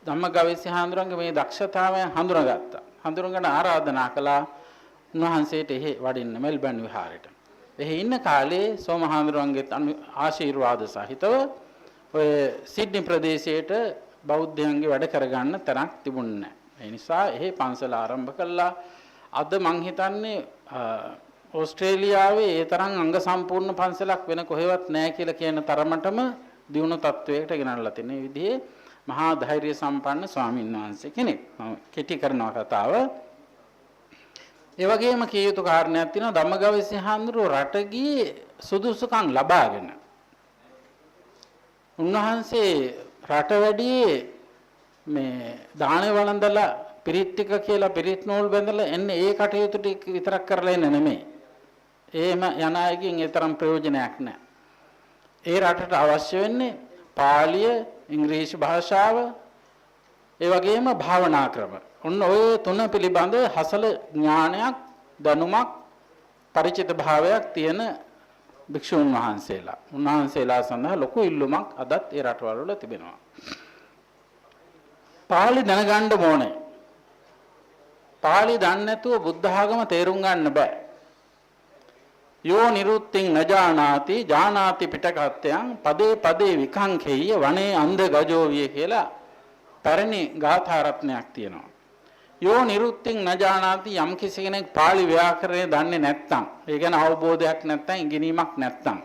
ධම්මගවීසී හාමුදුරන්ගේ මේ දක්ෂතාවය හඳුනාගත්තා. හඳුනගෙන ආරාධනා කළා උන්වහන්සේට එහි වඩින්න මෙල්බන් විහාරයට. එහි ඉන්න කාලේ සෝම හාමුදුරන්ගේ ආශිර්වාද සහිතව ඔය සිඩ්නි ප්‍රදේශයට බෞද්ධයන්ගේ වැඩ කරගන්න තරක් තිබුණේ නැහැ. ඒ නිසා එහි පන්සල ආරම්භ කළා. අද මං හිතන්නේ ඕස්ට්‍රේලියාවේ ඒ තරම් අංග සම්පූර්ණ පන්සලක් වෙන කොහෙවත් නැහැ කියලා කියන තරමටම දියුණු තත්වයකට ගෙනල්ලා තියෙන විදිහේ මහා ධෛර්ය සම්පන්න ස්වාමීන් වහන්සේ කෙනෙක්. මම කෙටි කරනවා කතාව. ඒ වගේම කිය යුතු කාරණයක් තියෙනවා ධම්මගවීසී හාමුදුරුවෝ රට ගියේ සුදුසුකම් ලබාගෙන. උන්වහන්සේ රට වැඩියේ මේ දානේ වළඳලා පිරිත් ටික කියලා පිරිත් නූල් බැඳලා එන්නේ ඒ කටයුතු ටික විතරක් කරලා ඉන්න නෙමෙයි. එහෙම යන අයගෙන් ඒ තරම් ප්‍රයෝජනයක් නැහැ. ඒ රටට අවශ්‍ය වෙන්නේ පාලිය, ඉංග්‍රීසි භාෂාව, ඒ වගේම භාවනා ක්‍රම. ඔන්න ඔය තුන පිළිබඳ හසල ඥානයක්, දැනුමක්, පරිචිත භාවයක් තියෙන භික්ෂුන් වහන්සේලා. උන්වහන්සේලා සඳහා ලොකු ඉල්ලුමක් අදත් ඒ රටවල වල තිබෙනවා. පාලි දැනගන්න ඕනේ. පාලි දන්නේ නැතුව බුද්ධ ආගම තේරුම් ගන්න බෑ. යෝ නිරුත්තිං නජානාති ජානාති පිටකත්‍යං පදේ පදේ විකංඛෙය්‍ය වනේ අන්ධ ගජෝ විය කියලා පැරණි ගාථා රත්නයක් තියෙනවා. යෝ නිරුත්තිං නජානාති යම් කිසි කෙනෙක් පාලි ව්‍යාකරණය දන්නේ නැත්නම්, ඒ ගැන අවබෝධයක් නැත්නම්, ඉගෙනීමක් නැත්නම්,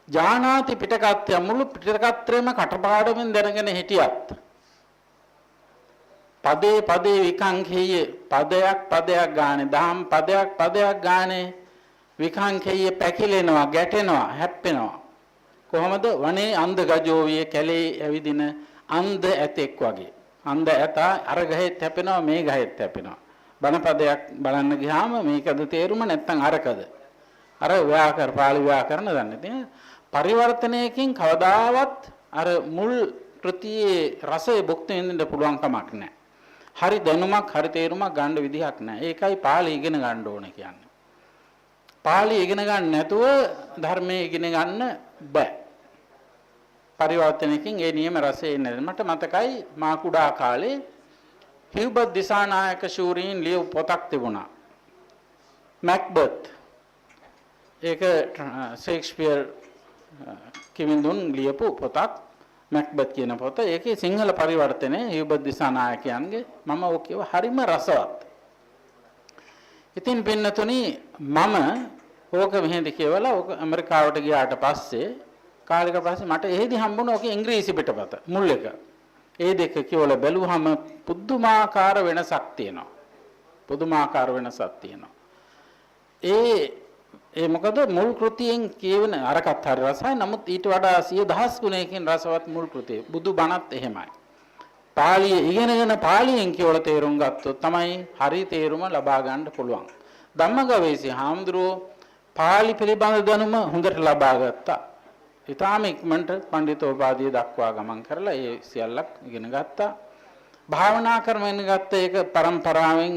ජානාති පිටකත්‍යං මුළු පිටකත්‍රයම කටපාඩමින් දැනගෙන හිටියත් පදේ පදේ විකංඛෙය්‍ය පදයක් පදයක් ගානේ දහම් පදයක් පදයක් ගානේ විකංඛෙය්‍ය පැකිලෙනවා, ගැටෙනවා, හැප්පෙනවා. කොහොමද? වනේ අන්ධ ගජෝවිය කැලේ ඇවිදින අන්ධ ඇතෙක් වගේ. අන්ධ ඇතා අර ගහෙත් හැපෙනවා, මේ ගහෙත් හැපෙනවා. බණපදයක් බලන්න ගියාම මේකද තේරුම නැත්නම් අරකද? අර ව්‍යාකරණ පාළි ව්‍යාකරණ දන්නේ. ඉතින් පරිවර්තනයකින් කවදාවත් අර මුල් කෘතියේ රසය භුක්ති විඳින්න පුළුවන් කමක් නැහැ. හරි දැනුමක් හරි තේරුමක් ගන්න විදිහක් නැහැ. ඒකයි පාලි ඉගෙන ගන්න ඕනේ කියන්නේ. පාලි ඉගෙන ගන්න නැතුව ධර්මයේ ඉගෙන ගන්න බෑ. පරිවර්තනයකින් ඒ නියම රසය එන්නේ. මට මතකයි මා කුඩා කාලේ හියුබර්ට් දිසානායක ශූරීන් ලියපු පොතක් තිබුණා. මැක්බත්. ඒක ෂේක්ස්පියර් කිවිඳුන් ලියපු පොතක් මැක්බත් කියන පොත. ඒකේ සිංහල පරිවර්තනය හියුබර්ට් දිසානායකයන්ගේ මම ඕකේව හරිම රසවත්. ඉතින් පින්නතුනි මම ඕක මෙහෙදි කියවලා ඕක ඇමරිකාවට ගියාට පස්සේ කාලයක පස්සේ මට එහෙදි හම්බුණා ඕකේ ඉංග්‍රීසි පිටපත මුල් එක. ඒ දෙක කියවලා බැලුවම පුදුමාකාර වෙනසක් තියෙනවා. පුදුමාකාර වෙනසක් තියෙනවා. ඒ මොකද මුල් කෘතියෙන් කියවන අරකට හරි රසයි. නමුත් ඊට වඩා 100,000 ගුණයකින් රසවත් මුල් කෘතිය. බුදු බණත් එහෙමයි. පාලිය ඉගෙනගෙන පාලියෙන් කියවලා තේරුම් ගත්තොත් තමයි හරි තේරුම ලබා ගන්න පුළුවන්. ධම්මගවේෂී හාමුදුරුවෝ පාලි පිළිබඳ දැනුම හොඳට ලබා ගත්තා. ඊටාම ඉක්මනට පඬිතෝපාදිය දක්වා ගමන් කරලා ඒ සියල්ලක් ඉගෙන ගත්තා. භාවනා කරමින් ගත්ත ඒක પરම්පරාවෙන්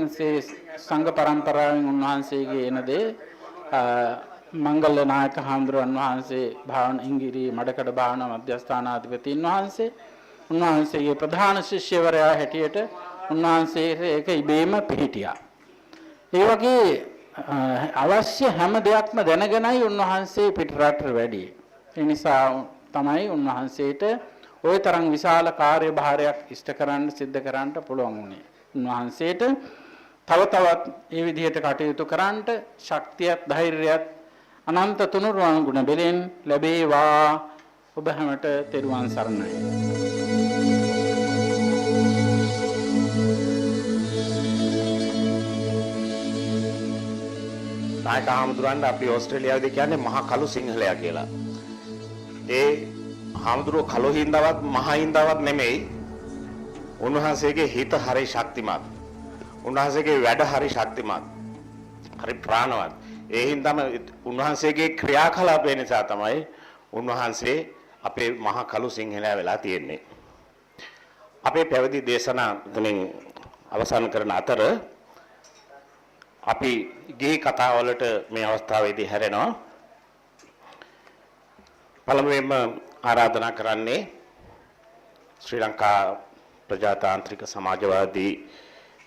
සංඝ પરම්පරාවෙන් උන්වහන්සේගේ එන දේ මංගල නායක හාමුදුරුවන් වහන්සේ භාවනා ඉංගිරි මඩකඩ භාවනා මධ්‍යස්ථානාධිපතින් වහන්සේ උන්වහන්සේගේ ප්‍රධාන ශිෂ්‍යවරයා හැටියට උන්වහන්සේ ඒක ඉබේම පිළිහිටියා. ඒ වගේ අවශ්‍ය හැම දෙයක්ම දැනගෙනයි උන්වහන්සේ පිටරට වැඩි. ඒ නිසා තමයි උන්වහන්සේට ওই තරම් විශාල කාර්යභාරයක් ඉෂ්ට කරන්න සිද්ධ කරන්න පුළුවන් වුණේ. උන්වහන්සේට තව තවත් මේ විදිහට කටයුතු කරන්නට ශක්තියත් ධෛර්යයත් අනන්ත තුනුරුවන් ගුණ බෙලෙන් ලැබේවා. ඔබ හැමට තෙරුවන් සරණයි. නායක හාමුදුරන් අපි ඕස්ට්‍රේලියාවේදී කියන්නේ මහා කළු සිංහලයා කියලා. ඒ හාමුදුරුවෝ කළු හින්දාවත් මහා හින්දාවත් නෙමෙයි. උන්වහන්සේගේ හිත හරි ශක්තිමත්. උන්වහන්සේගේ වැඩ හරි ශක්තිමත්. හරි ප්‍රාණවත්. ඒ හින්දාම උන්වහන්සේගේ ක්‍රියාකලාපය නිසා තමයි උන්වහන්සේ අපේ මහා කළු සිංහලයා වෙලා තියෙන්නේ. අපේ පැවිදි දේශනා තුලින් අවසන් කරන අතර අපි ගිහි කතාවලට මේ අවස්ථාවේදී හැරෙනවා. පළමුවෙන්ම ආරාධනා කරන්නේ ශ්‍රී ලංකා ප්‍රජාතාන්ත්‍රික සමාජවාදී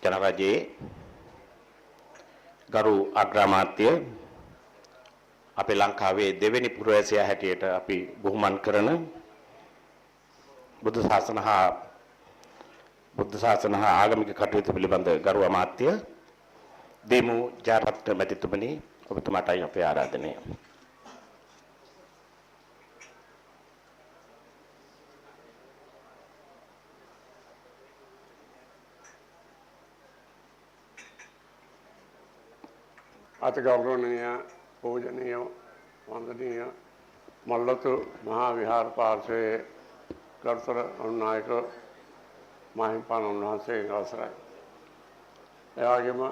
ජනරජයේ ගරු අග්‍රාමාත්‍ය අපේ ලංකාවේ දෙවෙනි පුරවැසියා හැටියට අපි බුහුමන් කරන බුද්ධ ශාසන හා ආගමික කටයුතු පිළිබඳ ගරු අමාත්‍ය දෙමු ජාරත්න මැතිතුමනි ඔබතුමාටයි අපේ ආරාධනය. අතිගෞරවනීය පූජනීය වන්දනීය මල්ලතු මහා විහාර පාර්ශ්වයේ ගරුතර අනුනායක මහින්පාණ වහන්සේගේ අවසරයි. ඒ වගේම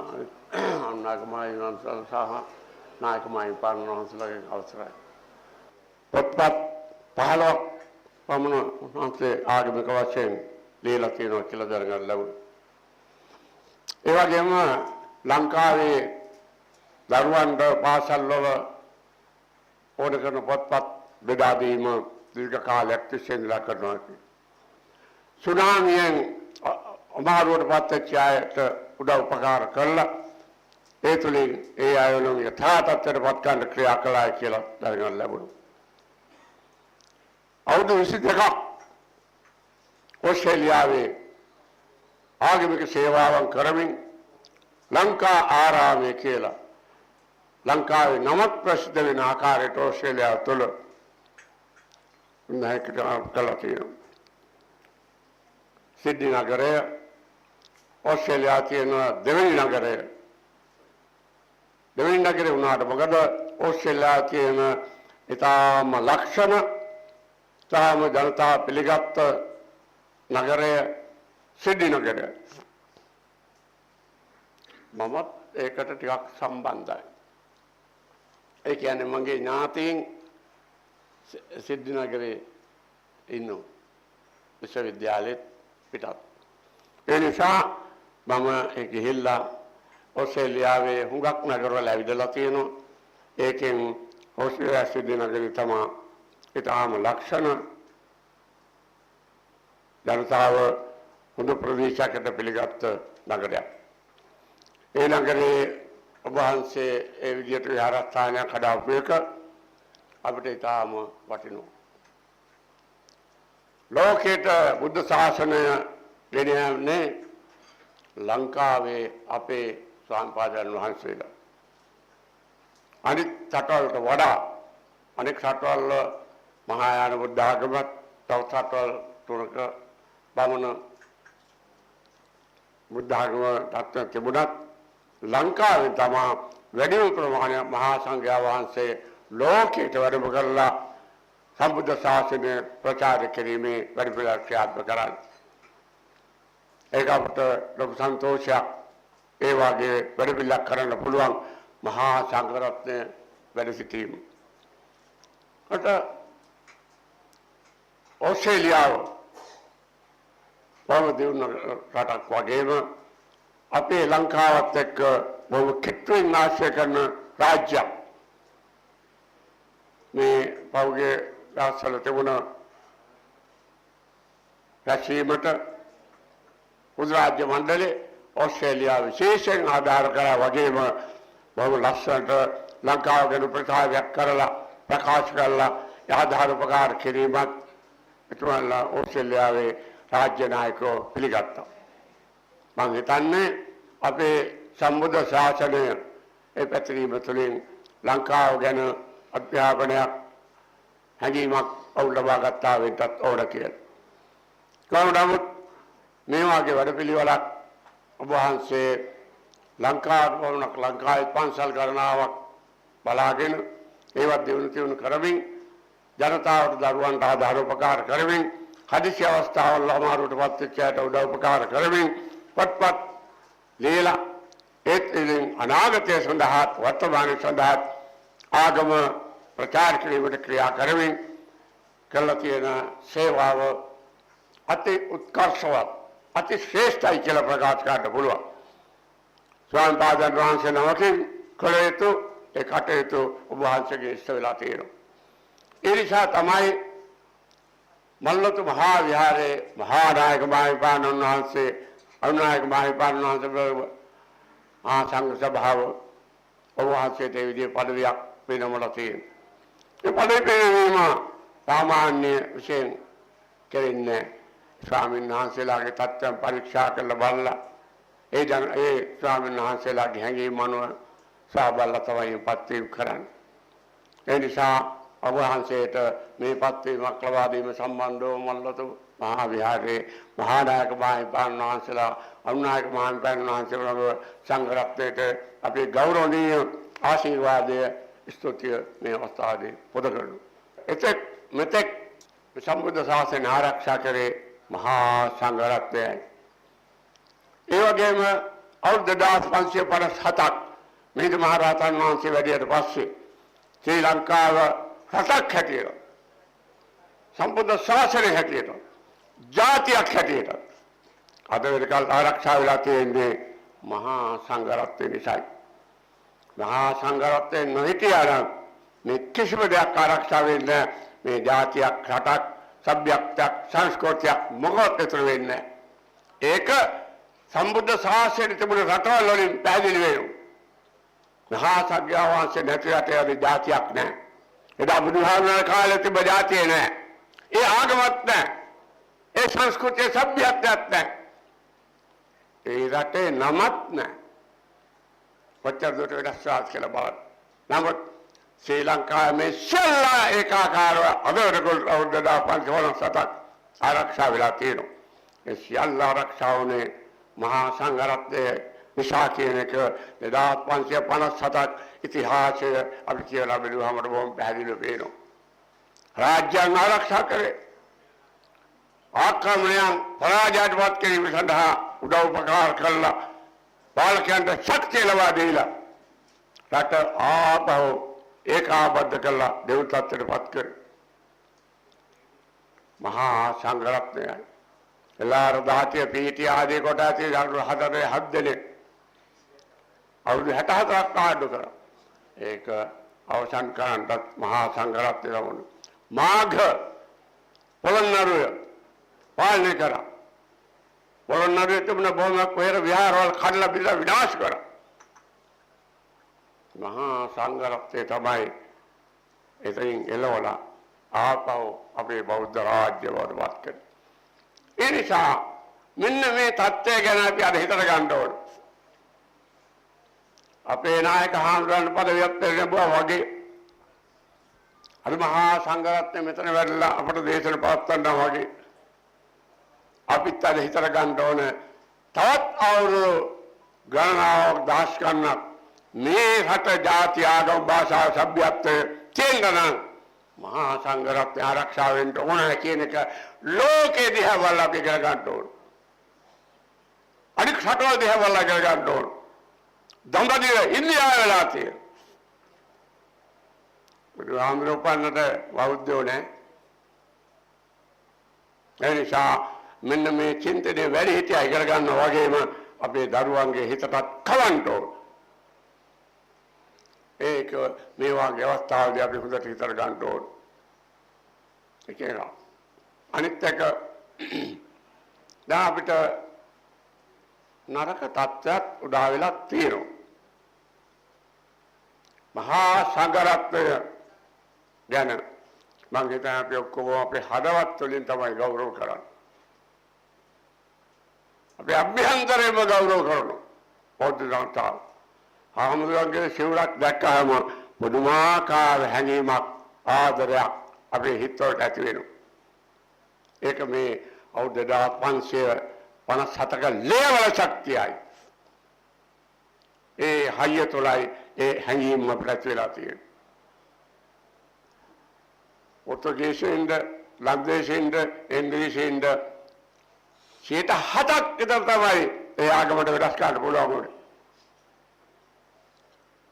අනුනායක මහින්වන්සල් සහ නායක මහින්පාණ වහන්සේලාගේ අවසරයි. පොත්පත් 15ක් පමණ වහන්සේ ආගමික වශයෙන් ලියලා තියෙනවා කියලා දැනගන්න ලැබුණා. ඒ වගේම ලංකාවේ දරුවන්ට පාසල් වල ඕන කරන පොත්පත් බෙදා දීම දීර්ඝ කාලයක් තිස්සේ ඉඳලා කරනවා. සුනාමියෙන් අමාරුවට පත් වෙච්ච අයට උදව් උපකාර කළා. ඒ තුලින් ඒ අයලුන් යථා තත්ත්වයටපත් කරන්න ක්‍රියා කළා කියලා දැනගන්න ලැබුණා. අවුරුදු 22ක් ඕස්ට්‍රේලියාවේ ආගමික සේවාවන් කරමින් ලංකා ආරාමයේ කියලා ලංකාවේ නමක් ප්‍රසිද්ධ වෙන ආකාරයට ඕස්ට්‍රේලියාව තුළ නැකට කළා තියෙනවා. සිඩ්නි නගරය ඕස්ට්‍රේලියාවේ තියෙන දෙවෙනි නගරය. දෙවෙනි නගරේ වුණාට මොකද ඕස්ට්‍රේලියාවේ තියෙන ඊටාම ලක්ෂණ තාම ජනතාව පිළිගත් නගරය සිඩ්නි නගරය. මමත් ඒකට ටිකක් සම්බන්ධයි. ඒ කියන්නේ මගේ ඥාතීන් සිද්ධි නගරේ ඉන්නවා විශ්වවිද්‍යාලෙත් පිටත්. ඒ නිසා මම ඒ ගිහිල්ලා ඔස්ට්‍රේලියාවේ හුඟක් නගරවල ඇවිදලා තියෙනවා. ඒකෙන් ඔස්ට්‍රේලියාවේ සිද්ධ නගරේ තමයි ඊටාම ලක්ෂණ ජනතාව හොඳ ප්‍රදේශයකට පිළිගත් නගරයක්. ඒ නගරේ ඔබ වහන්සේ ඒ විදිහට විහාරස්ථානයක් හදාපු එක අපිට ඊටාම වටිනවා. ලෝකයට බුද්ධ ශාසනය ගෙනියන්නේ ලංකාවේ අපේ ස්වාමීන් වහන්සේලා. අනිත් රටවල්ට වඩා අනෙක් රටවල් මහායාන බුද්ධ ආගමත් තව රටවල් තුනක බමුණ බුද්ධ ආගම තත්ත්වයක් තිබුණත් ලංකාවේ තමයි වැඩිම ප්‍රමාණයක් මහා සංඝයා වහන්සේ ලෝකයට වැඩම කරලා සම්බුද්ධ ශාසනය ප්‍රචාර කිරීමේ වැඩපිළිවෙළ ක්‍රියාත්මක කරන්නේ. ඒක අපට ලොකු සන්තෝෂයක්. ඒ වගේ වැඩපිළිවෙලක් කරන්න පුළුවන් මහා සංඝරත්නය වැඩ සිටීම. අට ඔස්ට්‍රේලියාව බොහොම දියුණු රටක් වගේම අපේ ලංකාවත් එක්ක බොහොම කිට්ටුවෙන් ආශ්‍රය කරන රාජ්‍යයක්. මේ පෞගේ දවස්වල තිබුණ රැස්වීමට පොදු රාජ්‍ය මණ්ඩලය ඔස්ට්‍රේලියාව විශේෂයෙන් ආධාර කරා වගේම බොහොම ලස්සනට ලංකාව ගැන ප්‍රචාරයක් කරලා ප්‍රකාශ කරලා ආධාර උපකාර කිරීමත් එතුමාලා ඔස්ට්‍රේලියාවේ රාජ්‍ය නායකයෝ පිළිගත්තා. මම හිතන්නේ අපේ සම්බුද්ධ ශාසනය ඒ පැතිරීම තුළින් ලංකාව ගැන අධ්‍යාපනයක් හැඟීමක් ඔවුන් ලබා ගත්තා වෙන්නත් ඕන කියලා. කොහොමද නමුත් මේ වගේ වැඩපිළිවෙලක් ඔබ වහන්සේ ලංකාවේ පන්සල් ගණනාවක් බලාගෙන ඒවත් දිනු කරමින් ජනතාවට දරුවන්ට ආධාර උපකාර කරමින් හදිසි අවස්ථාවල අමාරුවට පත් වෙච්ච අයට උදව් උපකාර කරමින් පොත්පත් ලියලා ඒත් අනාගතය සඳහා වර්තමානයේ සඳහා ආගම ප්‍රචාර කිරීමට ක්‍රියා කරමින් කළ තියෙන සේවාව අති උත්කර්ෂවත් අති ශ්‍රේෂ්ඨයි කියලා ප්‍රකාශ කරන්න පුළුවන්. ස්වාමීන් වහන්සේ නමකින් කළ යුතු ඒ කටයුතු ඔබ වහන්සේගේ ඉෂ්ට වෙලා තියෙනවා. ඒ නිසා තමයි මල්ලතු මහා විහාරයේ මහා නායක මහින්පාණන් වහන්සේ අනුනායක මහින්පාණන් වහන්සේ සංඝ සභාව ඔබ වහන්සේට ඒ විදිහේ පදවියක් වෙනමලා තියෙනවා. ඒ පදවි පෙරවීම සාමාන්‍ය විශේෂ කෙරෙන්නේ ස්වාමීන් වහන්සේලාගේ තත්ත්වයන් පරීක්ෂා කරලා බලලා ඒ ස්වාමීන් වහන්සේලාගේ හැඟීම් අනුව සාබල්ලා තමයි පත්වීම කරන්නේ. ඒ නිසා ඔබ වහන්සේට මේ පත්වීමක් ලබා දීම සම්බන්ධව මල්ලතු මහා විහාරයේ මහා නායක මහින්පාණන් වහන්සේලා අනුනායක මහින්පාණන් වහන්සේලාගේ සංඝ රත්නයට අපේ ගෞරවනීය ආශිර්වාදය ස්තුතිය මේ අවස්ථාවේ පොද කරනවා. මෙතෙක් සම්බුද්ධ ශාසනය ආරක්ෂා කරේ මහා සංඝ රත්නයයි. ඒ වගේම අවුරුදු 1557ක් මිහිඳු මහ රහතන් වහන්සේ වැඩියට පස්සේ ශ්‍රී ලංකාව රටක් හැටියට සම්බුද්ධ ශාසනය හැටියට ජාතියක් හැටියට අද වෙනකල් ආරක්ෂා වෙලා තියෙන්නේ මහා සංඝ රත්නය නිසායි. මහා සංඝ රත්නය නොහිටියා නම් මේ කිසිම දෙයක් ආරක්ෂා වෙන්නේ මේ ජාතියක් රටක් සભ્યත්වයක් සංස්කෘතියක් මොකවත් ඉතුරු වෙන්නේ නැහැ. ඒක සම්බුද්ධ ශාසනය තිබුණ රටවල් වලින් පැහැදිලි වෙනවා. මහා සංඝයා වහන්සේ නැති රටේ ජාතියක් නැහැ. එදා බුදුහාමුදුරන් කාලේ තිබ්බ ජාතිය නැහැ. ඒ ආගමක් නැහැ. ඒ සංස්කෘතිය සભ્યත්වයක් නැහැ. ඒ රටේ නමක් නැහැ. කොච්චර දුරට වෙනස්වාද කියලා බලන්න. නමුත් ශ්‍රී ලංකාවේ මේ ශල්ලා ඒකාකාරව අදවරකල් අවුරුදු 1557ක් ආරක්ෂා වෙලා තියෙනවා. ඒ ශල්ලා ආරක්ෂාවනේ මහා සංඝ රත්නය නිසා කියන එක 2557ක් ඉතිහාසය අපි කියලා බැලුවම බොහොම පැහැදිලිව පේනවා. රාජ්‍යයන් ආරක්ෂා කරේ ආක්‍රමණයන් පරාජයටපත් කිරීම සඳහා උදව් උපකාර කළා. පාලකයන්ට ශක්තිය ලබා දීලා රට ආපහු ඒකාබද්ධ කළා දෙව්තත්ත්වයටපත් කර මහා සංඝ රත්නයයි. එලාර දහතිය පීටි ආදී කොට ඇති දරුවෝ 7 දෙනෙක් අවුරුදු 64ක් ආඩු කරා. ඒක අවසන් කරන්නත් මහා සංඝරත්නය ලැබුණා. මාඝ පොළොන්නරුව පාලනය කරා. පොළොන්නරුවේ තිබුණ බොහොම කොහෙර විහාරවල කඩලා බිඳලා විනාශ කරා. මහා සංඝරත්නය තමයි එතනින් එළවලා ආපහු අපේ බෞද්ධ රාජ්‍ය බවට පත් කළේ. ඒ නිසා මෙන්න මේ தත්ත්වය ගැන අපි අද හිතට ගන්න ඕන. අපේ නායක හාමුදුරන් පදවියක් ලැබුවා වගේ අද මහා සංඝරත්නය මෙතන වැඩලා අපට දේශන පවත්වනවා වගේ අපිත් අද හිතට ගන්න ඕන තවත් අවුරුදු ගණනාවක් දහස් ගණනක් මේ රට ජාති ආගම භාෂා සભ્યත්වය තියෙනවා මහා සංඝරත්නය ආරක්ෂා වෙන්න ඕන කියන එක ලෝකෙ දිහා බලලා අපි ඉගෙන ගන්න ඕන. අනික් රටවල් දිහා බලලා ඉගෙන ගන්න ඕන. දඹදිව ඉන්දියාව වෙලා තියෙන. බුදුහාමුදුරුවෝ උපන්නට බෞද්ධයෝ නැහැ. ඒ නිසා මෙන්න මේ චින්තනයේ වැඩි හිටියා ඉගෙන ගන්නවා වගේම අපේ දරුවන්ගේ හිතටත් කවන්න ඕන. ඒක මේ වගේ අවස්ථාවලදී අපි හොඳට හිතට ගන්න ඕන. ඒක අනිත් එක දැන් අපිට නරක තත්ත්වයක් උදා වෙලා තියෙනවා. මහා සංඝරත්නය ගැන මම හිතන්නේ අපි ඔක්කොම අපේ හදවත් වලින් තමයි ගෞරව කරන්නේ. අපි අභ්‍යන්තරයෙන්ම ගෞරව කරනවා. බෞද්ධ ජනතාව. හාමුදුරන්ගේ සිවුරක් දැක්කහම පුදුමාකාර හැඟීමක් ආදරයක් අපේ හිතවලට ඇති වෙනවා. ඒක මේ අවුරුදු 2557ක ලේවල ශක්තියයි. ඒ හයිය තුළයි ඒ හැඟීම අපිට වෙලා තියෙන්නේ. පොර්තුගීසීන්ද ලන්දේසීන්ද ඉංග්‍රීසීන්ද 7ක් විතර තමයි ඒ ආගමට වෙනස් කරන්න පුළුවන් උනේ.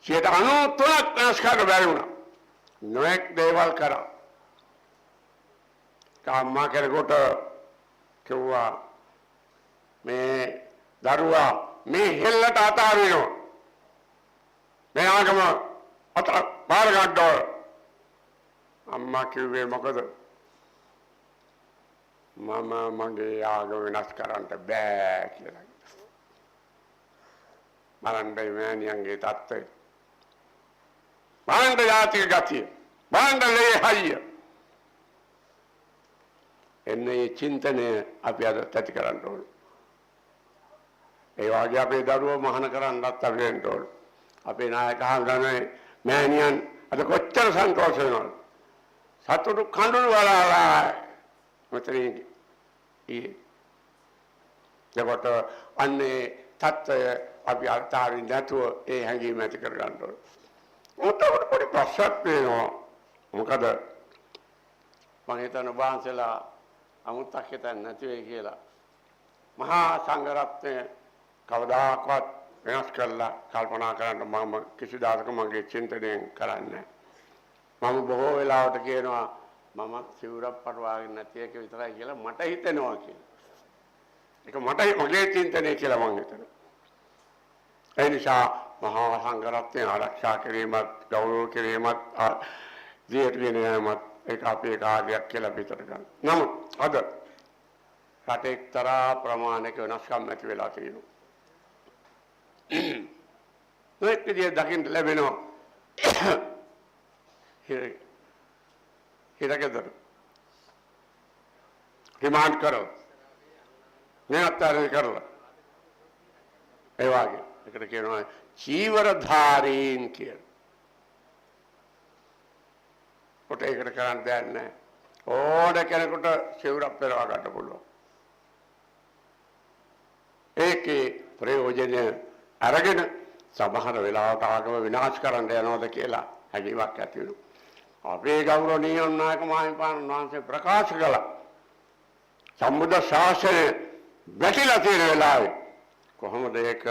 93ක් වෙනස් කරන්න බැරි වුණා. නොඑක් දේවල් කරා. කාම්මා කෙනෙකුට කිව්වා මේ දරුවා මේ හෙල්ලට අතාරිනවා. මේ ආගම අත පාර ගන්නවා. අම්මා කිව්වේ මොකද? මම මගේ ආගම වෙනස් කරන්න බෑ කියලා. බලන්න මෑණියන්ගේ තත්ත්වය. බලන්න යාතික ගතිය. බලන්න ලේ හයිය. එන්නේ චින්තනය අපි අද ඇති කරන්න ඕන. ඒ වගේ අපේ දරුවෝ මහාන කරන්නත් අපි වෙන්න ඕන. අපේ නායක හඳුනන්නේ මෑණියන් අද කොච්චර සන්තෝෂ වෙනවද? සතුටු කඳුළු වලලා මෙතනින් ඒකට අන්නේ තත්ත්වය අපි අත්හරින්න නැතුව ඒ හැඟීම ඇති කර ගන්න ඕන. උන්ට පොඩි ප්‍රශ්නයක් වෙනවා. මොකද මම හිතන වහන්සලා අමුත්තක් හිතන්නේ නැති වෙයි කියලා. මහා සංඝරත්නය කවදාකවත් වෙනස් කරලා කල්පනා කරන්න මම කිසිදාක මගේ චින්තනයෙන් කරන්නේ නැහැ. මම බොහෝ වෙලාවට කියනවා මම සිවුරක් පටවාගෙන නැති එක විතරයි කියලා මට හිතෙනවා කියලා. ඒක මට මගේ චින්තනය කියලා මම හිතනවා. ඒ නිසා මහා සංඝරත්නය ආරක්ෂා කිරීමත් ගෞරව කිරීමත් ජීවිතේනමත් ඒක අපේ කාර්යයක් කියලා පිටර ගන්න. නමුත් අද රටේ එක්තරා ප්‍රමාණයක වෙනස්කම් ඇති වෙලා තියෙනවා. මේක දිහා දකින්න ලැබෙනවා. හිරකෙදර රිමාන්ඩ් කරලා න්‍යායතරය කරලා ඒ වගේ ඒකට කියනවා චීවරධාරීන් කියලා. කොට ඒකට කරන්න දෙයක් නැහැ. ඕන කෙනෙකුට සිවුරක් පෙරවා ගන්න පුළුවන්. ඒකේ ප්‍රයෝජනය අරගෙන සමහර වෙලාවට ආගම විනාශ කරන්න යනවාද කියලා හැඟීමක් ඇති වෙනවා. අපේ ගෞරවනීය නායක මහින්පාණන් වහන්සේ ප්‍රකාශ කළා සම්බුද්ධ ශාසනය වැටිලා තියෙන වෙලාවේ කොහොමද ඒක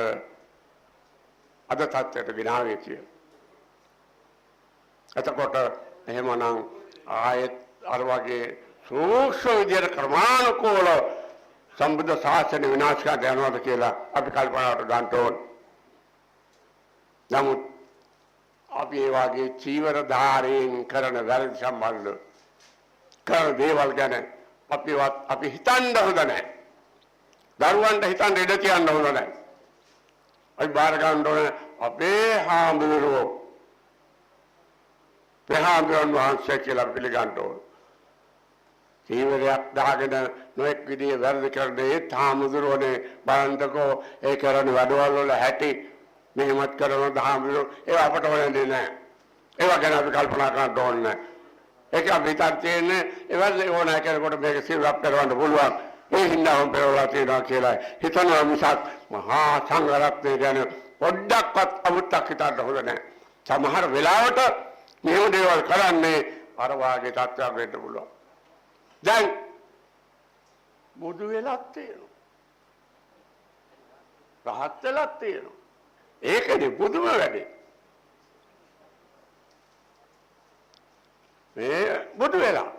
අද තත්ත්වයට ගෙනාවේ කියලා. එතකොට එහෙමනම් ආයෙත් අර වගේ සූක්ෂම විදියට ක්‍රමානුකූල සම්බුද්ධ ශාසනය විනාශ කරන්න යනවාද කියලා අපි කල්පනාවට ගන්න ඕන. නමුත් අපි ඒ වගේ චීවර ධාරයෙන් කරන වැරදි සම්බන්ධ කරන දේවල් ගැන අපි හිතන්න හොඳ නැහැ. දරුවන්ට හිතන්න ඉඩ තියන්න හොඳ නැහැ. අපි බාර ගන්න ඕන අපේ හාමුදුරුවෝ ප්‍රහාමුදුරන් වහන්සේ කියලා පිළිගන්න ඕන. චීවරයක් දාගෙන නොඑක් විදිහේ වැරදි කරන්නේ හාමුදුරුවනේ බලන්නකෝ ඒ කරන වැඩවල වල හැටි මෙහෙමත් කරන හාමුදුරුවෝ ඒව අපට හොයන්නේ නැහැ. ඒවා ගැන අපි කල්පනා කරන්න ඕනේ නැහැ. ඒක අපි හිතන්නේ ඒවල් ඕන කෙනෙකුට මේක සිවුරක් කරවන්න පුළුවන්. ඒ හින්දාම පෙරවලා තියෙනවා කියලා හිතනවා මිසක් මහා සංඝරත්නය ගැන පොඩ්ඩක්වත් අමුත්තක් හිතන්න හොඳ නැහැ. සමහර වෙලාවට මෙහෙම දේවල් කරන්නේ අර වාගේ තත්ත්වයක් වෙන්න පුළුවන්. දැන් බුදු වෙලක් තියෙනවා. රහත් වෙලක් තියෙනවා. ඒකනේ බුදුම වැඩේ. මේ බුදු වෙලා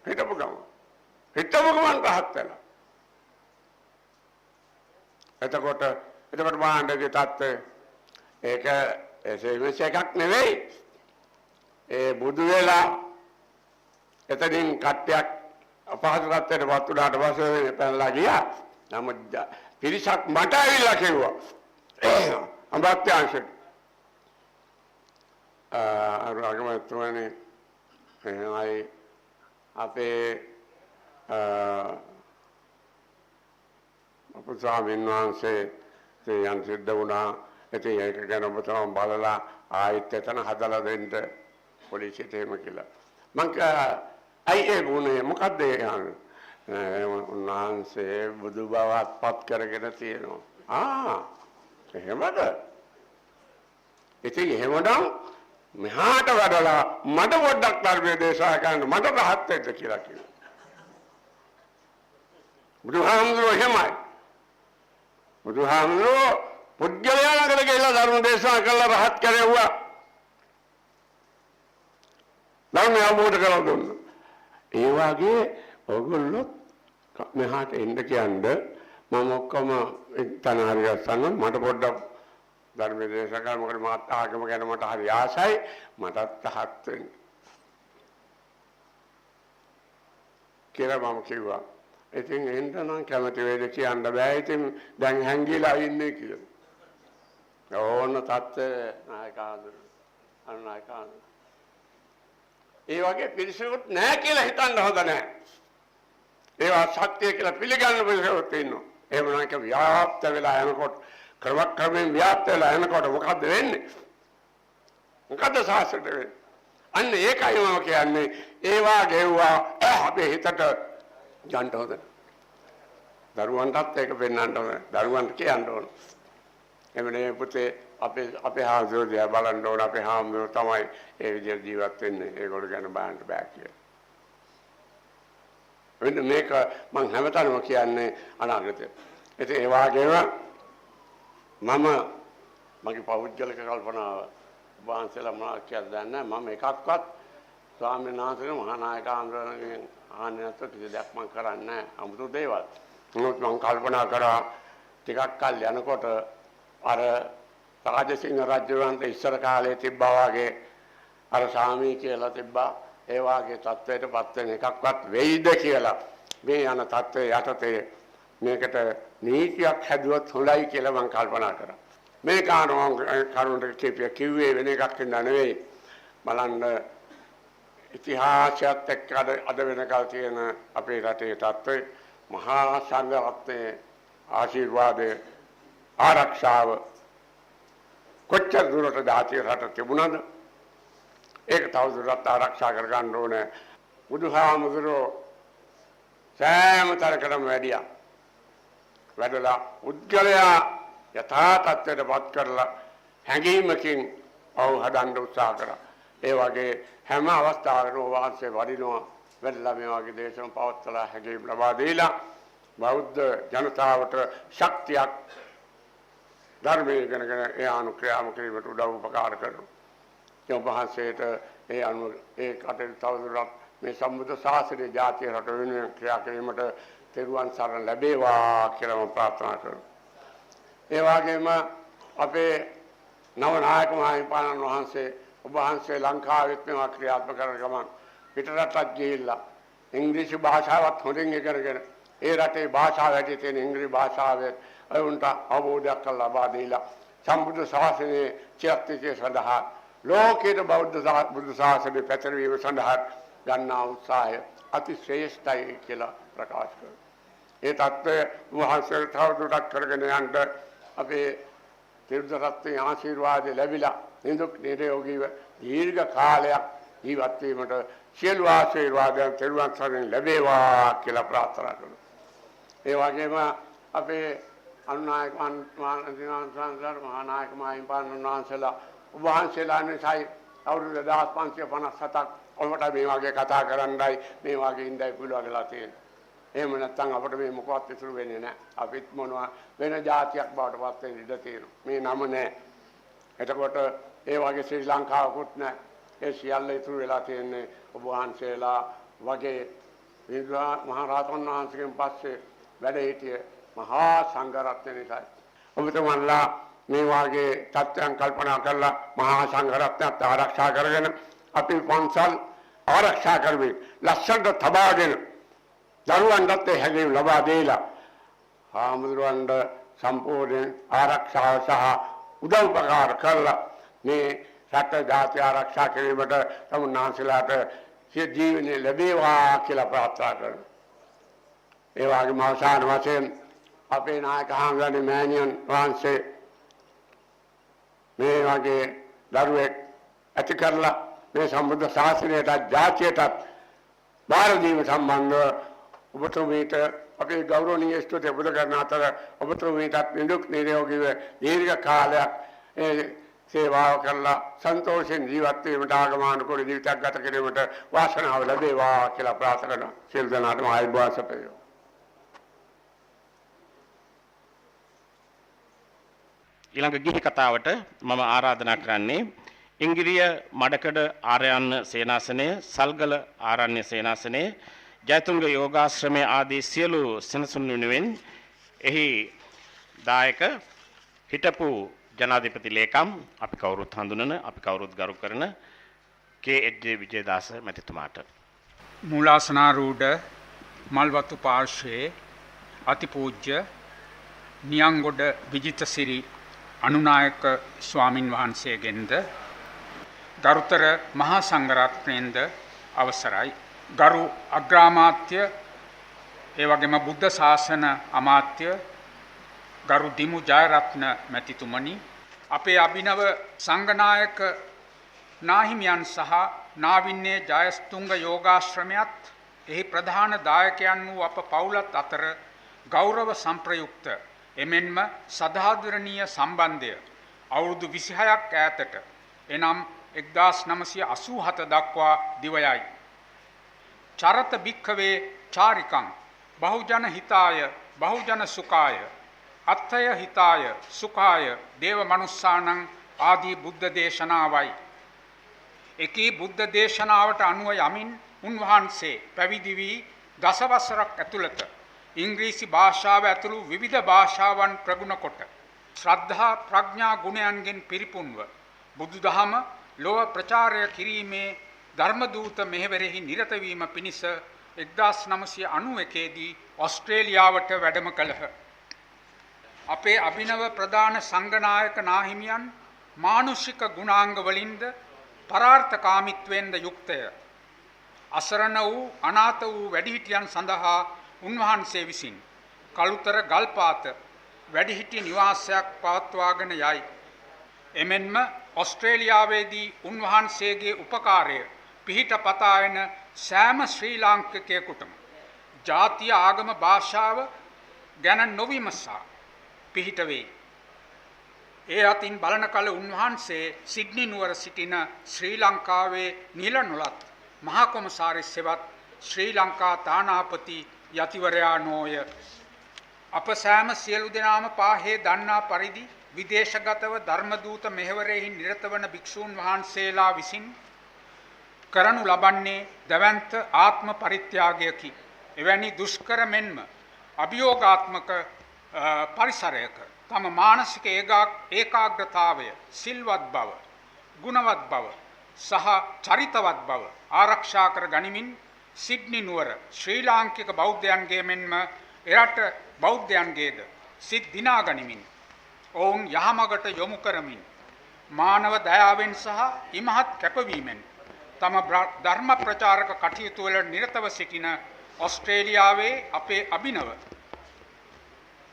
හිටපු ගමන් රහත් වෙලා. එතකොට මාණ්ඩගේ තත්ත්වය ඒක එසේමස එකක් නෙවෙයි. ඒ බුදු වෙලා එතනින් කට්ටයක් අපහසු තත්ත්වයට පත් වුණාට පස්සේ පැනලා ගියා. නමුත් පිරිසක් මට ඇවිල්ලා කිව්වා අඹත්‍යාංශට අරුණාගමතුමනි එහෙමයි අපේ අපේ ස්වාමීන් වහන්සේ යන් සිද්ධ වුණා. ඉතින් ඒක ගැන ඔබ තමයි බලලා ආයෙත් එතන හදලා දෙන්න පොලිසියට එහෙම කියලා. මං අයි ඒ වුණේ මොකද්ද උන්වහන්සේ බුදු බවත් පත් කරගෙන තියෙනවා. එහෙමද? ඉතින් එහෙමනම් මෙහාට වැඩලා මට පොඩ්ඩක් ධර්මයේ දේශනා කරන්න මට රහත් වෙන්න කියලා කිව්වා. බුදුහාමුදුරුවෝ එහෙමයි. බුදුහාමුදුරුවෝ පුද්ගලයා ළඟට ගිහිල්ලා ධර්ම දේශනා කළා රහත් කරෙව්වා. ධර්මය අවබෝධ කරලා දුන්නා. ඒ වගේ ඔයගොල්ලෝ මෙහාට එන්න කියන්නේ මම ඔක්කොම තන හරියස්සන්න මට පොඩ්ඩක් ධර්මයේ දේශනා කරලා මොකද මාත් ආගම ගැන මට හරි ආසයි මටත් රහත් වෙන්න කියලා මම කිව්වා. ඉතින් එන්න නම් කැමති වේද කියන්න බෑ. ඉතින් දැන් හැංගිලා ඉන්නේ කියලා. ඕන තත්ත්වය නායකාඳුර ඒ වගේ පිළිසෙකුත් නැහැ කියලා හිතන්න හොඳ නැහැ. ඒවා සත්‍ය කියලා පිළිගන්න පිළිසෙකුත් ඉන්නවා. එහෙම නැක ව්‍යාප්ත වෙලා යනකොට ක්‍රමයෙන් ව්‍යාප්ත වෙලා යනකොට මොකද්ද වෙන්නේ? මොකද්ද සාසයට වෙන්නේ? අන්න ඒකයි මම කියන්නේ. ඒවා ගෙව්වා අපේ හිතට යන්න හොඳ. දරුවන්ටත් ඒක පෙන්වන්න ඕන. දරුවන්ට කියන්න ඕන. එමනේ පුතේ අපේ හාමුදුරුවෝ දිහා බලන්න ඕන. අපේ හාමුදුරුවෝ තමයි ඒ විදිහට ජීවත් වෙන්නේ. ඒගොල්ලෝ ගැන බලන්න බෑ කියලා. වෙන මේක මම හැමතැනම කියන්නේ අනාගතේ. ඉතින් ඒ වගේම මගේ පෞද්ගලික කල්පනාව වහන්සේලා මොනවද කියලා දන්නේ මම එකක්වත් ස්වාමීන් වහන්සේගේ මහා නායක ආන්දෝලනයෙන් ආන්නේ නැත්නම් කිසි දෙයක් මම කරන්නේ නැහැ. අමුතු දේවල්. නමුත් මම කල්පනා කරා ටිකක් කල් යනකොට අර රාජසිංහ රජුන්ට ඉස්සර කාලේ තිබ්බා වගේ අර සාමී කියලා තිබ්බා. ඒ වාගේ තත්වයකටපත් වෙන එකක්වත් වෙයිද කියලා මේ යන තත්වයේ යටතේ මේකට නීතියක් හැදුවත් හොඳයි කියලා මම කල්පනා කරා. මේ කරුණට කිව්වේ වෙන එකක් නෙවෙයි. බලන්න ඉතිහාසයත් එක්ක අද වෙනකල් තියෙන අපේ රටේ තත්ත්වය මහා සංඝරත්නයේ ආශිර්වාදයේ ආරක්ෂාව කොච්චර දුරට ධාතිය රට තිබුණාද? ඒක තවදුරටත් ආරක්ෂා කර ගන්න ඕනේ. බුදුහාමුදුරුවෝ සෑම තරකටම වැඩලා උද්ගලයා යථා තත්ත්වයටපත් කරලා හැඟීමකින් අවු හදන්න උත්සාහ කරා. ඒ වගේ හැම අවස්ථාවකම වාසය වඩිනවා වැඩලා මේ වගේ දේශන පවත්ලා හැඟීම් ලබා දීලා බෞද්ධ ජනතාවට ශක්තියක් ධර්මයේ ඉගෙනගෙන ඒ අනුක්‍රියාම කිරීමට උදව් උපකාර කරනවා. ඒ වහන්සේට ඒ අනුව ඒ කටයුතු තවදුරටත් මේ සම්බුද්ධ ශාසනයේ ජාතිය රට වෙනුවෙන් ක්‍රියා කිරීමට තෙරුවන් සරණ ලැබේවා කියලා මම ප්‍රාර්ථනා කරනවා. ඒ වගේම අපේ නවනායක මහින්පාණන් වහන්සේ ඔබ වහන්සේ ලංකාවෙත් මේවා ක්‍රියාත්මක කරන ගමන් පිටරටත් ගිහිල්ලා ඉංග්‍රීසි භාෂාවත් හොඳින් ඉගෙනගෙන ඒ රටේ භාෂාව ඇති තියෙන ඉංග්‍රීසි භාෂාවෙන් අයුන්ට අවබෝධයක් ලබා දීලා සම්බුද්ධ ශාසනයේ චිරස්ථිතිය සඳහා ලෝකයේ බුද්ධ ශාසනය පැතිරවීම සඳහා ගන්නා උත්සාහය අති ශ්‍රේෂ්ඨයි කියලා ප්‍රකාශ කරනවා. ඒ தත්ත්වය වහන්සේ තවදුරටත් කරගෙන යන්න අපේ තිරුද රත්නයේ ආශිර්වාදය ලැබිලා නිදුක් නිරෝගීව දීර්ඝ කාලයක් ජීවත් වීමට සියලු ආශිර්වාදයන් තිරුවන් සරණ ලැබේවා කියලා ප්‍රාර්ථනා කරනවා. ඒ වගේම අපේ අනුනායක මහානායක මහින්පාණන් වහන්සේලා වහන්සේලා නිසායි අවුරුදු 1557ක් ඔබට මේ වගේ කතා කරන්නයි මේ වගේ ඉඳයි පුළුවන් වෙලා තියෙන්නේ. එහෙම නැත්නම් අපිට මේ මොකවත් ඉතුරු වෙන්නේ නැහැ. අපිත් මොනවා වෙන જાතියක් බවට පත් වෙන්න ඉඩ තියෙනවා. මේ නම නැහැ. එතකොට ඒ වගේ ශ්‍රී ලංකාවකුත් නැහැ. ඒ සියල්ල ඉතුරු වෙලා තියෙන්නේ ඔබ වහන්සේලා වගේ මහා රහතන් වහන්සේගෙන් පස්සේ වැඩ සිටිය මහා සංඝ රත්නය නිසායි. ඔබතුමන්ලා මේ වාගේ තත්ත්වයන් කල්පනා කරලා මහා සංඝ රත්නයත් ආරක්ෂා කරගෙන අපි පන්සල් ආරක්ෂා කරමින් ලස්සනට තබාගෙන දරුවන්ටත් හැඟීම් ලබා දීලා හාමුදුරුවන්ට සම්පූර්ණ ආරක්ෂාව සහ උදව්පකාර කරලා මේ රට ජාති ආරක්ෂා කිරීමට තමුන්නාන්සලාට සිය ජීවනය ලැබේවා කියලා ප්‍රාර්ථනා කරනවා. ඒ වගේම අවසාන වශයෙන් අපේ නායක හාමුදුරනේ මෑණියන් වහන්සේ මේ වගේ දරුවෙක් ඇති කරලා මේ සම්බුද්ධ ශාසනයටත් ජාතියටත් බාර දීම සම්බන්ධව ඔබතුමීට අපේ ගෞරවනීය ස්තුතිය පුද කරන අතර ඔබතුමීටත් නිදුක් නිරෝගීව දීර්ඝ කාලයක් සේවාව කරලා සන්තෝෂෙන් ජීවත් වීමට ආගමනුකූල ජීවිතයක් ගත කිරීමට වාසනාව ලැබේවා කියලා ප්‍රාර්ථනා කරනවා. සියලු දෙනාටම ආයුබෝවන් සපයෝ. ඊළඟ ගිහි කතාවට මම ආරාධනා කරන්නේ ඉංගිරිය මඩකඩ ආරයන් සේනාසනය, සල්ගල ආරණ්‍ය සේනාසනය, ජයතුංග යෝගාශ්‍රමයේ ආදී සියලු සෙනසුන් වෙනුවෙන් එහි දායක හිටපු ජනාධිපති ලේකම් අපි කවුරුත් හඳුනන අපි කවුරුත් ගරු කරන කේ.එච්.ජේ. විජේදාස මැතිතුමාට මූලාසනාරූඪ මල්වතු පාර්ශ්වයේ අතිපූජ්‍ය නියංගොඩ විජිතසිරි අනුනායක ස්වාමින් වහන්සේගෙන්ද ගරුතර මහා සංඝරත්නයෙන්ද අවසරයි. ගරු අග්‍රාමාත්‍ය ඒ වගේම බුද්ධ ශාසන අමාත්‍ය ගරු දිමු ජයරත්න මැතිතුමනි, අපේ අභිනව සංඝනායක නාහිමියන් සහ නාවින්නේ ජයස්තුංග යෝගාශ්‍රමයත් එහි ප්‍රධාන දායකයන් වූ අප පවුලත් අතර ගෞරව සම්ප්‍රයුක්ත එමෙන්ම සදාදරණීය සම්බන්ධය අවුරුදු 26ක් ඈතට එනම් 1987 දක්වා දිවයයි. චරත භික්ඛවේ චාරිකං බහුජන හිතාය බහුජන සුඛාය අත්ථය හිතාය සුඛාය දේව මනුස්සානං ආදී බුද්ධ දේශනාවයි. එකී බුද්ධ දේශනාවට අනුව යමින් උන්වහන්සේ පැවිදි වී දසවසරක් ඇතුළත ඉංග්‍රීසි භාෂාව ඇතුළු විවිධ භාෂාවන් ප්‍රගුණ කොට ශ්‍රද්ධා ප්‍රඥා ගුණයන්ගෙන් පිරිපුන්ව බුදුදහම ලොව ප්‍රචාරය කිරීමේ ධර්මදූත මෙහෙවරෙහි නිරත වීම පිණිස 1991 දී ඕස්ට්‍රේලියාවට වැඩම කළහ. අපේ අභිනව ප්‍රධාන සංඝනායක නාහිමියන් මානුෂික ගුණාංග වලින්ද පරාර්ථකාමීත්වෙන්ද යුක්තය. අසරණ වූ අනාථ වූ වැඩිහිටියන් සඳහා උන්වහන්සේ විසින් කළුතර ගල්පාත වැඩිහිටි නිවාසයක් පවත්වාගෙන යයි. එමෙන්ම ඕස්ට්‍රේලියාවේදී උන්වහන්සේගේ උපකාරය පිහිට පතායන සෑම ශ්‍රී ලාංකිකයෙකුටම ජාතිය ආගම භාෂාව ගැන නොවිමසා පිහිට වේ. ඒ අතින් බලන කල උන්වහන්සේ සිඩ්නි නුවර සිටින ශ්‍රී ලංකාවේ නිල නොලත් මහා කොමසාරිස් සෙවත් ශ්‍රී ලංකා තානාපති යතිවරයා නොය. අප සෑම සියලු දෙනාම පාහේ දන්නා පරිදි විදේශගතව ධර්මදූත මෙහෙවරෙහි නිරත වන භික්ෂූන් වහන්සේලා විසින් කරනු ලබන්නේ දැවැන්ත ආත්ම පරිත්‍යාගයකි. එවැනි දුෂ්කර මෙන්ම අභියෝගාත්මක පරිසරයක තම මානසික ඒකාග්‍රතාවය, සිල්වත් බව, ගුණවත් බව සහ චරිතවත් බව ආරක්ෂා කර ගනිමින් සිඩ්නි නුවර ශ්‍රී ලාංකික බෞද්ධයන්ගේ මෙන්ම එරට බෞද්ධයන්ගේද සිත් දිනා ගනිමින් ඔවුන් යහමගට යොමු කරමින් මානව දයාවෙන් සහ ඉමහත් කැපවීමෙන් තම ධර්ම ප්‍රචාරක කටයුතු වල නිරතව සිටින ඔස්ට්‍රේලියාවේ අපේ අභිනව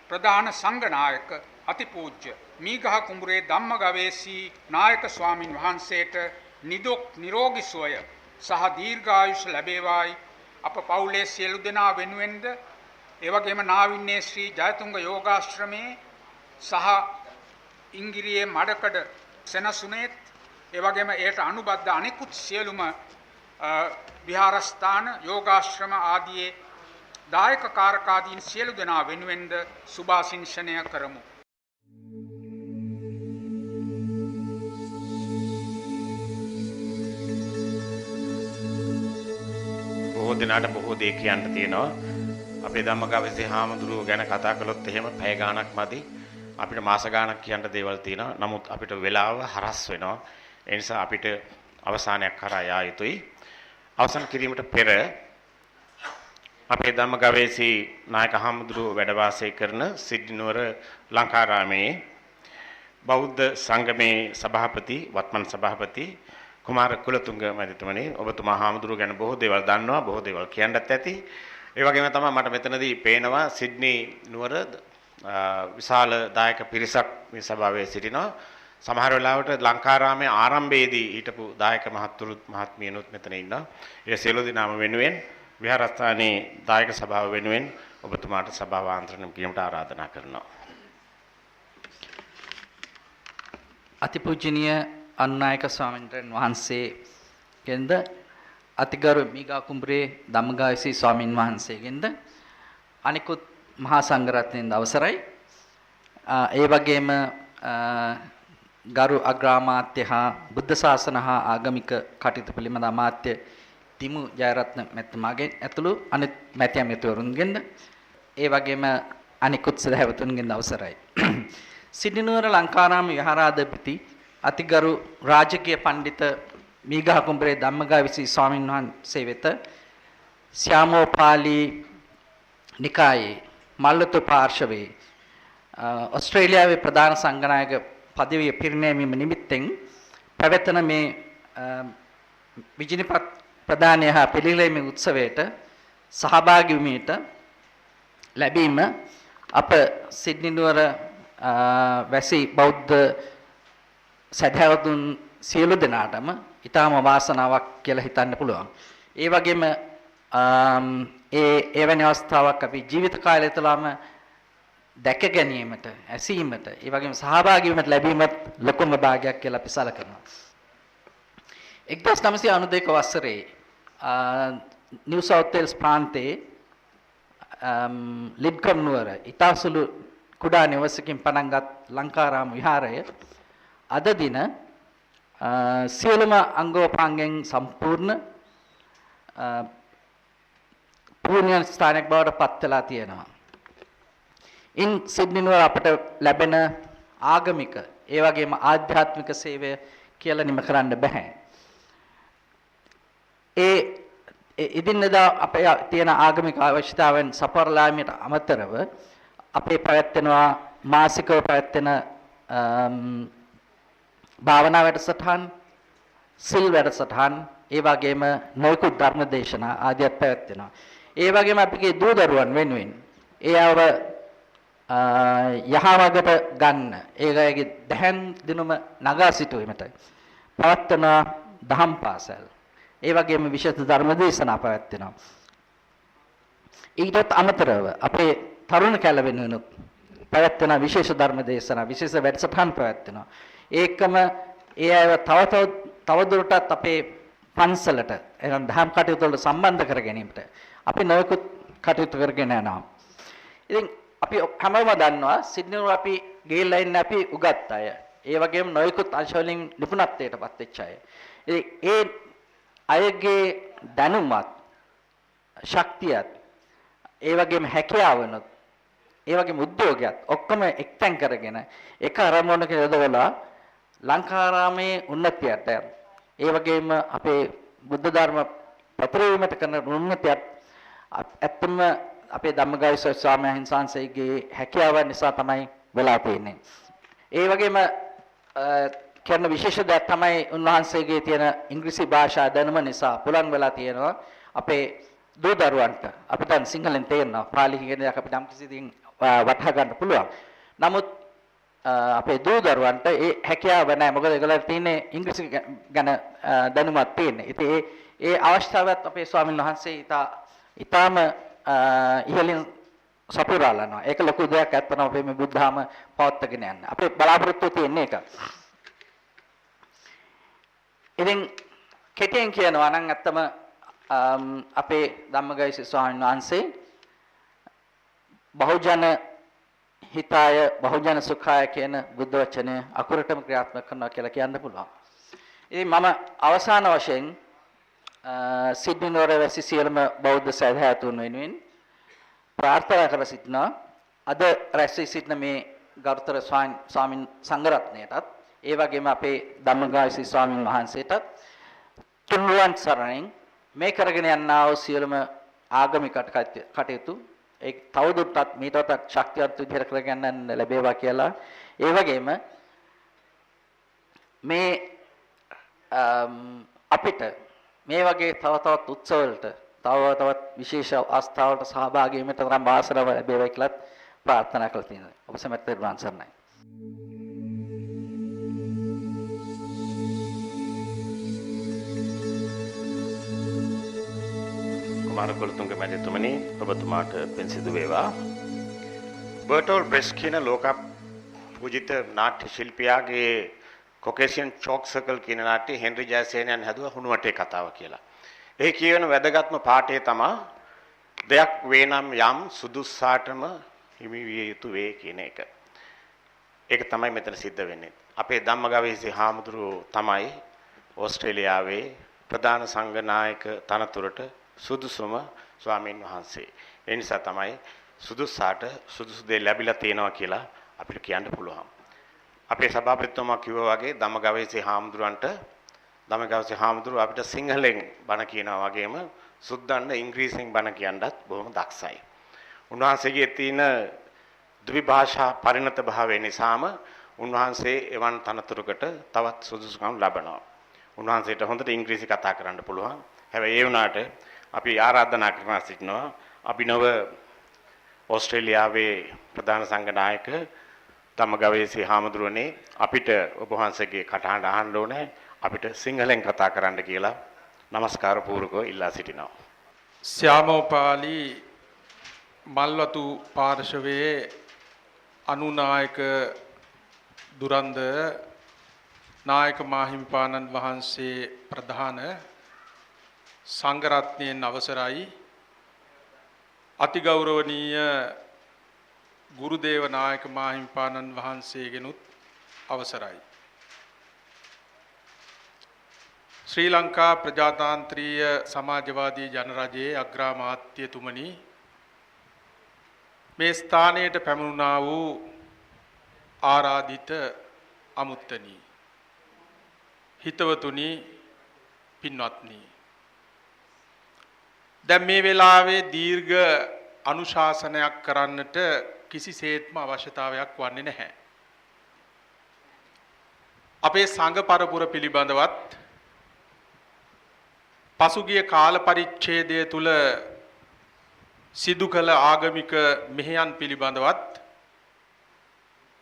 ප්‍රධාන සංඝනායක අතිපූජ්‍ය මීගහ කුඹුරේ ධම්මගවේෂී නායක ස්වාමින් වහන්සේට නිදුක් නිරෝගී සුවය සහ දීර්ඝායුෂ ලැබේවායි අප පවුලේ සියලු දෙනා වෙනුවෙන්ද ඒ වගේම නාවින්නේ ශ්‍රී ජයතුංග යෝගාශ්‍රමයේ සහ ඉංගිරියේ මඩකඩ සෙනසුනේත් ඒ වගේම ඒට අනුබද්ධ අනෙකුත් සියලුම විහාරස්ථාන යෝගාශ්‍රම ආදී දායක කාරකාදීන් සියලු දෙනා වෙනුවෙන්ද සුභාශිංසනය කරමු. බොහෝ දිනකට බොහෝ දේ කියන්න තියෙනවා. අපේ ධම්මගවේෂී හාමුදුරුවෝ ගැන කතා කළොත් එහෙම පැය ගාණක් මදි. අපිට මාස ගාණක් කියන්න දේවල් තියෙනවා. නමුත් අපිට වෙලාව හරස් වෙනවා. ඒ නිසා අපිට අවසානයක් කරා යා යුතුයි. අවසන් කිරීමට පෙර අපේ ධම්මගවේෂී නායක හාමුදුරුවෝ වැඩ වාසය කරන සිඩ්නි නුවර ලංකාරාමේ බෞද්ධ සංගමේ සභාපති වත්මන් සභාපති කුමාර කුලතුංග මැතිතුමනි, ඔබතුමා හාමුදුරුවෝ ගැන බොහෝ දේවල් දන්නවා, බොහෝ දේවල් කියන්නත් ඇති. ඒ වගේම තමයි මට මෙතනදී පේනවා සිඩ්නි නුවර විශාල දායක පිරිසක් මේ සභාවේ සිටිනවා. සමහර වෙලාවට ලංකාරාමේ ආරම්භයේදී හිටපු දායක මහත්තුරුත් මහත්මියනුත් මෙතන ඉන්නවා. ඒ සියලු දෙනාම වෙනුවෙන් විහාරස්ථානයේ දායක සභාව වෙනුවෙන් ඔබතුමාට සභාව ආන්ත්‍රණය කිරීමට ආරාධනා කරනවා. අතිපූජනීය අනුනායක ස්වාමීන් වහන්සේගෙන්ද අතිගරු මීගහ කුඹුරේ ධම්මගවේෂී ස්වාමින් වහන්සේගෙන්ද අනිකුත් මහා සංඝරත්නයෙන්ද අවසරයි. ඒ වගේම ගරු අග්‍රාමාත්‍ය හා බුද්ධ ශාසන හා ආගමික කටයුතු පිළිබඳ අමාත්‍ය තිමු ජයරත්න මැතිතුමාගෙන් ඇතුළු අනිත් මැති ඇමතිවරුන්ගෙන්ද ඒ වගේම අනිකුත් සදහැවතුන්ගෙන්ද අවසරයි. සිඩ්නි නුවර ලංකාරාම විහාරාධිපති අතිගරු රාජකීය පඬිත මීගහ කුඹුරේ ධම්මගවේෂී ස්වාමීන් වහන්සේ වෙත ශ්‍යාමෝපාලි නිකායේ මල්ලතු පාර්ශවයේ ඔස්ට්‍රේලියාවේ ප්‍රධාන සංඝනායක පදවිය පිරිනැමීම නිමිත්තෙන් පැවැත්වෙන මේ විජිනිපත් ප්‍රදානය හා පිළිගැනීමේ උත්සවයට සහභාගී වීමට ලැබීම අප සිඩ්නි නුවර වැසි බෞද්ධ සදහැවතුන් සියලු දෙනාටම ඊටම වාසනාවක් කියලා හිතන්න පුළුවන්. ඒ වගේම එවැනි අවස්ථාවක් අපි ජීවිත කාලය තුළම දැක ගැනීමට, ඇසීමට, ඒ වගේම සහභාගී වීමට ලැබීමත් ලොකුම භාගයක් කියලා අපි සැලකනවා. 1992 වසරේ නිව් සවුත් වේල්ස් ප්‍රාන්තයේ ලිඩ්කම් නුවර ඉතාසුළු කුඩා නිවසකින් පටන්ගත් ලංකාරාම විහාරය අද දින සියලුම අංගෝපාංගෙන් සම්පූර්ණ පූර්ණ ස්ථානයක් බවට පත් වෙලා තියෙනවා. ඉන් සිඩ්නි නුවර අපට ලැබෙන ආගමික ඒ වගේම ආධ්‍යාත්මික සේවය කියලා නිම කරන්න බෑ. ඒ ඉදින්දා අපේ තියෙන ආගමික අවශ්‍යතාවයන් සපුරලාමයට අමතරව අපේ පැවැත්වෙනවා මාසිකව පැවැත්වෙන භාවනා වැඩසටහන්, සිල් වැඩසටහන්, ඒ වගේම නොයෙකුත් ධර්ම දේශනා ආදියත් පැවැත්වෙනවා. ඒ වගේම අපගේ දූ දරුවන් වෙනුවෙන් ඒව යහවගට ගන්න, ඒගොල්ලගේ දැහැන් දිනුම නගා සිටුවීමට පවත්වන දහම් පාසල්, ඒ වගේම විශේෂ ධර්ම දේශනා පැවැත්වෙනවා. ඊටත් අමතරව අපේ තරුණ කැල වෙනුවෙන් පැවැත්වෙන විශේෂ ධර්ම දේශනා, විශේෂ වැඩසටහන් පැවැත්වෙනවා. ඒකම ඒ අය තවදුරටත් අපේ පන්සලට එනම් දහම් කටයුතු වලට සම්බන්ධ කර ගැනීමට අපි නොයෙකුත් කටයුතු කරගෙන යනවා. ඉතින් අපි හැමෝම දන්නවා සිඩ්නි වල අපි ගිහිල්ලා ඉන්න අපි උගත් අය. ඒ වගේම නොයෙකුත් අංශ වලින් නිපුණත්වයටපත් වෙච්ච අය. ඉතින් ඒ අයගේ දැනුමත් ශක්තියත් ඒ වගේම හැකියාවනොත් ඒ වගේම උද්‍යෝගයත් ඔක්කොම එක්තැන් කරගෙන එක අරමුණක යොදවලා ලංකාරාමේ උන්නතියට ඒ වගේම අපේ බුද්ධ ධර්ම පැතිරවීමට කරන උන්නතියත් ඇත්තම අපේ ධම්මගායස ස්වාමීන් වහන්සේගේ හැකියාව නිසා තමයි වෙලා තියෙන්නේ. ඒ වගේම කරන විශේෂ දෙයක් තමයි උන්වහන්සේගේ තියෙන ඉංග්‍රීසි භාෂා දැනුම නිසා පුළුවන් වෙලා තියෙනවා අපේ දූ දරුවන්ට අපිට සිංහලෙන් තේරෙනවා පාලි කියන දේ අපිට නම් කිසිදින් වටහා ගන්න පුළුවන්. නමුත් අපේ දූ දරුවන්ට ඒ හැකියාව නැහැ. මොකද ඒගොල්ලන්ට තියෙන්නේ ඉංග්‍රීසි ගැන දැනුමක් තියෙන්නේ. ඉතින් ඒ අවස්ථාවත් අපේ ස්වාමීන් වහන්සේ ඊටාම ඉහළින් සපුරාලනවා. ඒක ලොකු දෙයක් ඇත්තම අපේ මේ බුද්ධාම පවත්වාගෙන යන්න. අපේ බලාපොරොත්තු තියෙන්නේ ඒක. ඉතින් කෙටියෙන් කියනවා නම් ඇත්තම අපේ ධම්මගායස ස්වාමීන් වහන්සේ බහුජන හිතාය බහුජන සුඛාය කියන බුද්ධ වචනය අකුරටම ක්‍රියාත්මක කරනවා කියලා කියන්න පුළුවන්. ඉතින් මම අවසාන වශයෙන් සිඩ්නි නුවර වැසි සියලුම බෞද්ධ සදහැවතුන් වෙනුවෙන් ප්‍රාර්ථනා කර සිටිනවා අද රැස් වී සිටින මේ ගරුතර ස්වාමීන් සංඝරත්නයටත් ඒ වගේම අපේ ධම්මගායස ස්වාමීන් වහන්සේටත් තුන්රුවන් සරණින් මේ කරගෙන යනා වූ සියලුම ආගමික කටයුතු ඒ තවදුරටත් මීට වඩා ශක්තිවත් විදිහට කරගෙන යන්න ලැබේවා කියලා ඒ වගේම මේ අපිට මේ වගේ තව තවත් උත්සවවලට තවත් විශේෂ අවස්ථාවලට සහභාගී වෙන්න තරම් වාසනාව ලැබේවා කියලා ප්‍රාර්ථනා කරලා තියෙනවා. ඔබ සැමට දරුවන් සරණයි. කුමාර කුලතුංග මැතිතුමනි ඔබතුමාට පින් සිදු වේවා. බර්ටෝල් බ්‍රෙස්ට් කියන ලෝක පූජිත නාට්‍ය ශිල්පියාගේ කොකේසියන් චෝක් සර්කල් කියන නාට්‍ය හෙන්රි ජයසේනයන් හැදුවා හුණුවටේ කතාව කියලා. ඒ කියවන වැදගත්ම පාඩය තමයි දෙයක් වේ නම් යම් සුදුස්සාටම හිමි විය යුතු වේ කියන එක. ඒක තමයි මෙතන සිද්ධ වෙන්නේ. අපේ ධම්මගවීසි හාමුදුරුවෝ තමයි ඕස්ට්‍රේලියාවේ ප්‍රධාන සංඝ නායක තනතුරට සුදුසුම ස්වාමීන් වහන්සේ. ඒ නිසා තමයි සුදුස්සාට සුදුසු දේ ලැබිලා තියෙනවා කියලා අපිට කියන්න පුළුවන්. අපේ සභාපතිතුමා කිව්වා වගේ ධම්මගවීසි හාමුදුරුවෝ අපිට සිංහලෙන් බණ කියනවා වගේම සුද්දන්න ඉංග්‍රීසියෙන් බණ කියන්නත් බොහොම දක්ෂයි. උන්වහන්සේගේ තියෙන ද්විභාෂා පරිණත භාවය නිසාම උන්වහන්සේ එවන් තනතුරකට තවත් සුදුසුකම් ලබනවා. උන්වහන්සේට හොඳට ඉංග්‍රීසි කතා කරන්න පුළුවන්. හැබැයි ඒ වුණාට අපි ආරාධනා කරනවා සිටිනවා අභිනව ඕස්ට්‍රේලියාවේ ප්‍රධාන සංඝ නායක ධම්මගවීසි හාමුදුරුවනේ අපිට ඔබ වහන්සේගේ කටහඬ අහන්න ඕනේ. අපිට සිංහලෙන් කතා කරන්න කියලා নমස්කාර පූර්වකව ඉල්ලා සිටිනවා. ශ්‍යාමෝපාලි මල්වතු පාර්ශවයේ අනුනායක දුරන්ද නායක මාහිමිපාණන් වහන්සේ ප්‍රධාන සංඝරත්නයෙන් අවසරයි අතිගෞරවනීය ගුරුදේව නායක මාහිමිපාණන් වහන්සේගෙනුත් අවසරයි. ශ්‍රී ලංකා ප්‍රජාතාන්ත්‍රීය සමාජවාදී ජනරජයේ අග්‍රාමාත්‍යතුමනි මේ ස්ථානයට පැමිණුණා වූ ආරාධිත අමුත්තනි හිතවතුනි පින්වත්නි දැන් මේ වෙලාවේ දීර්ඝ අනුශාසනයක් කරන්නට කිසිසේත්ම අවශ්‍යතාවයක් වන්නේ නැහැ. අපේ සංඝ පරපුර පිළිබඳවත් පසුගිය කාල පරිච්ඡේදය තුල සිදු කළ ආගමික මෙහෙයන් පිළිබඳවත්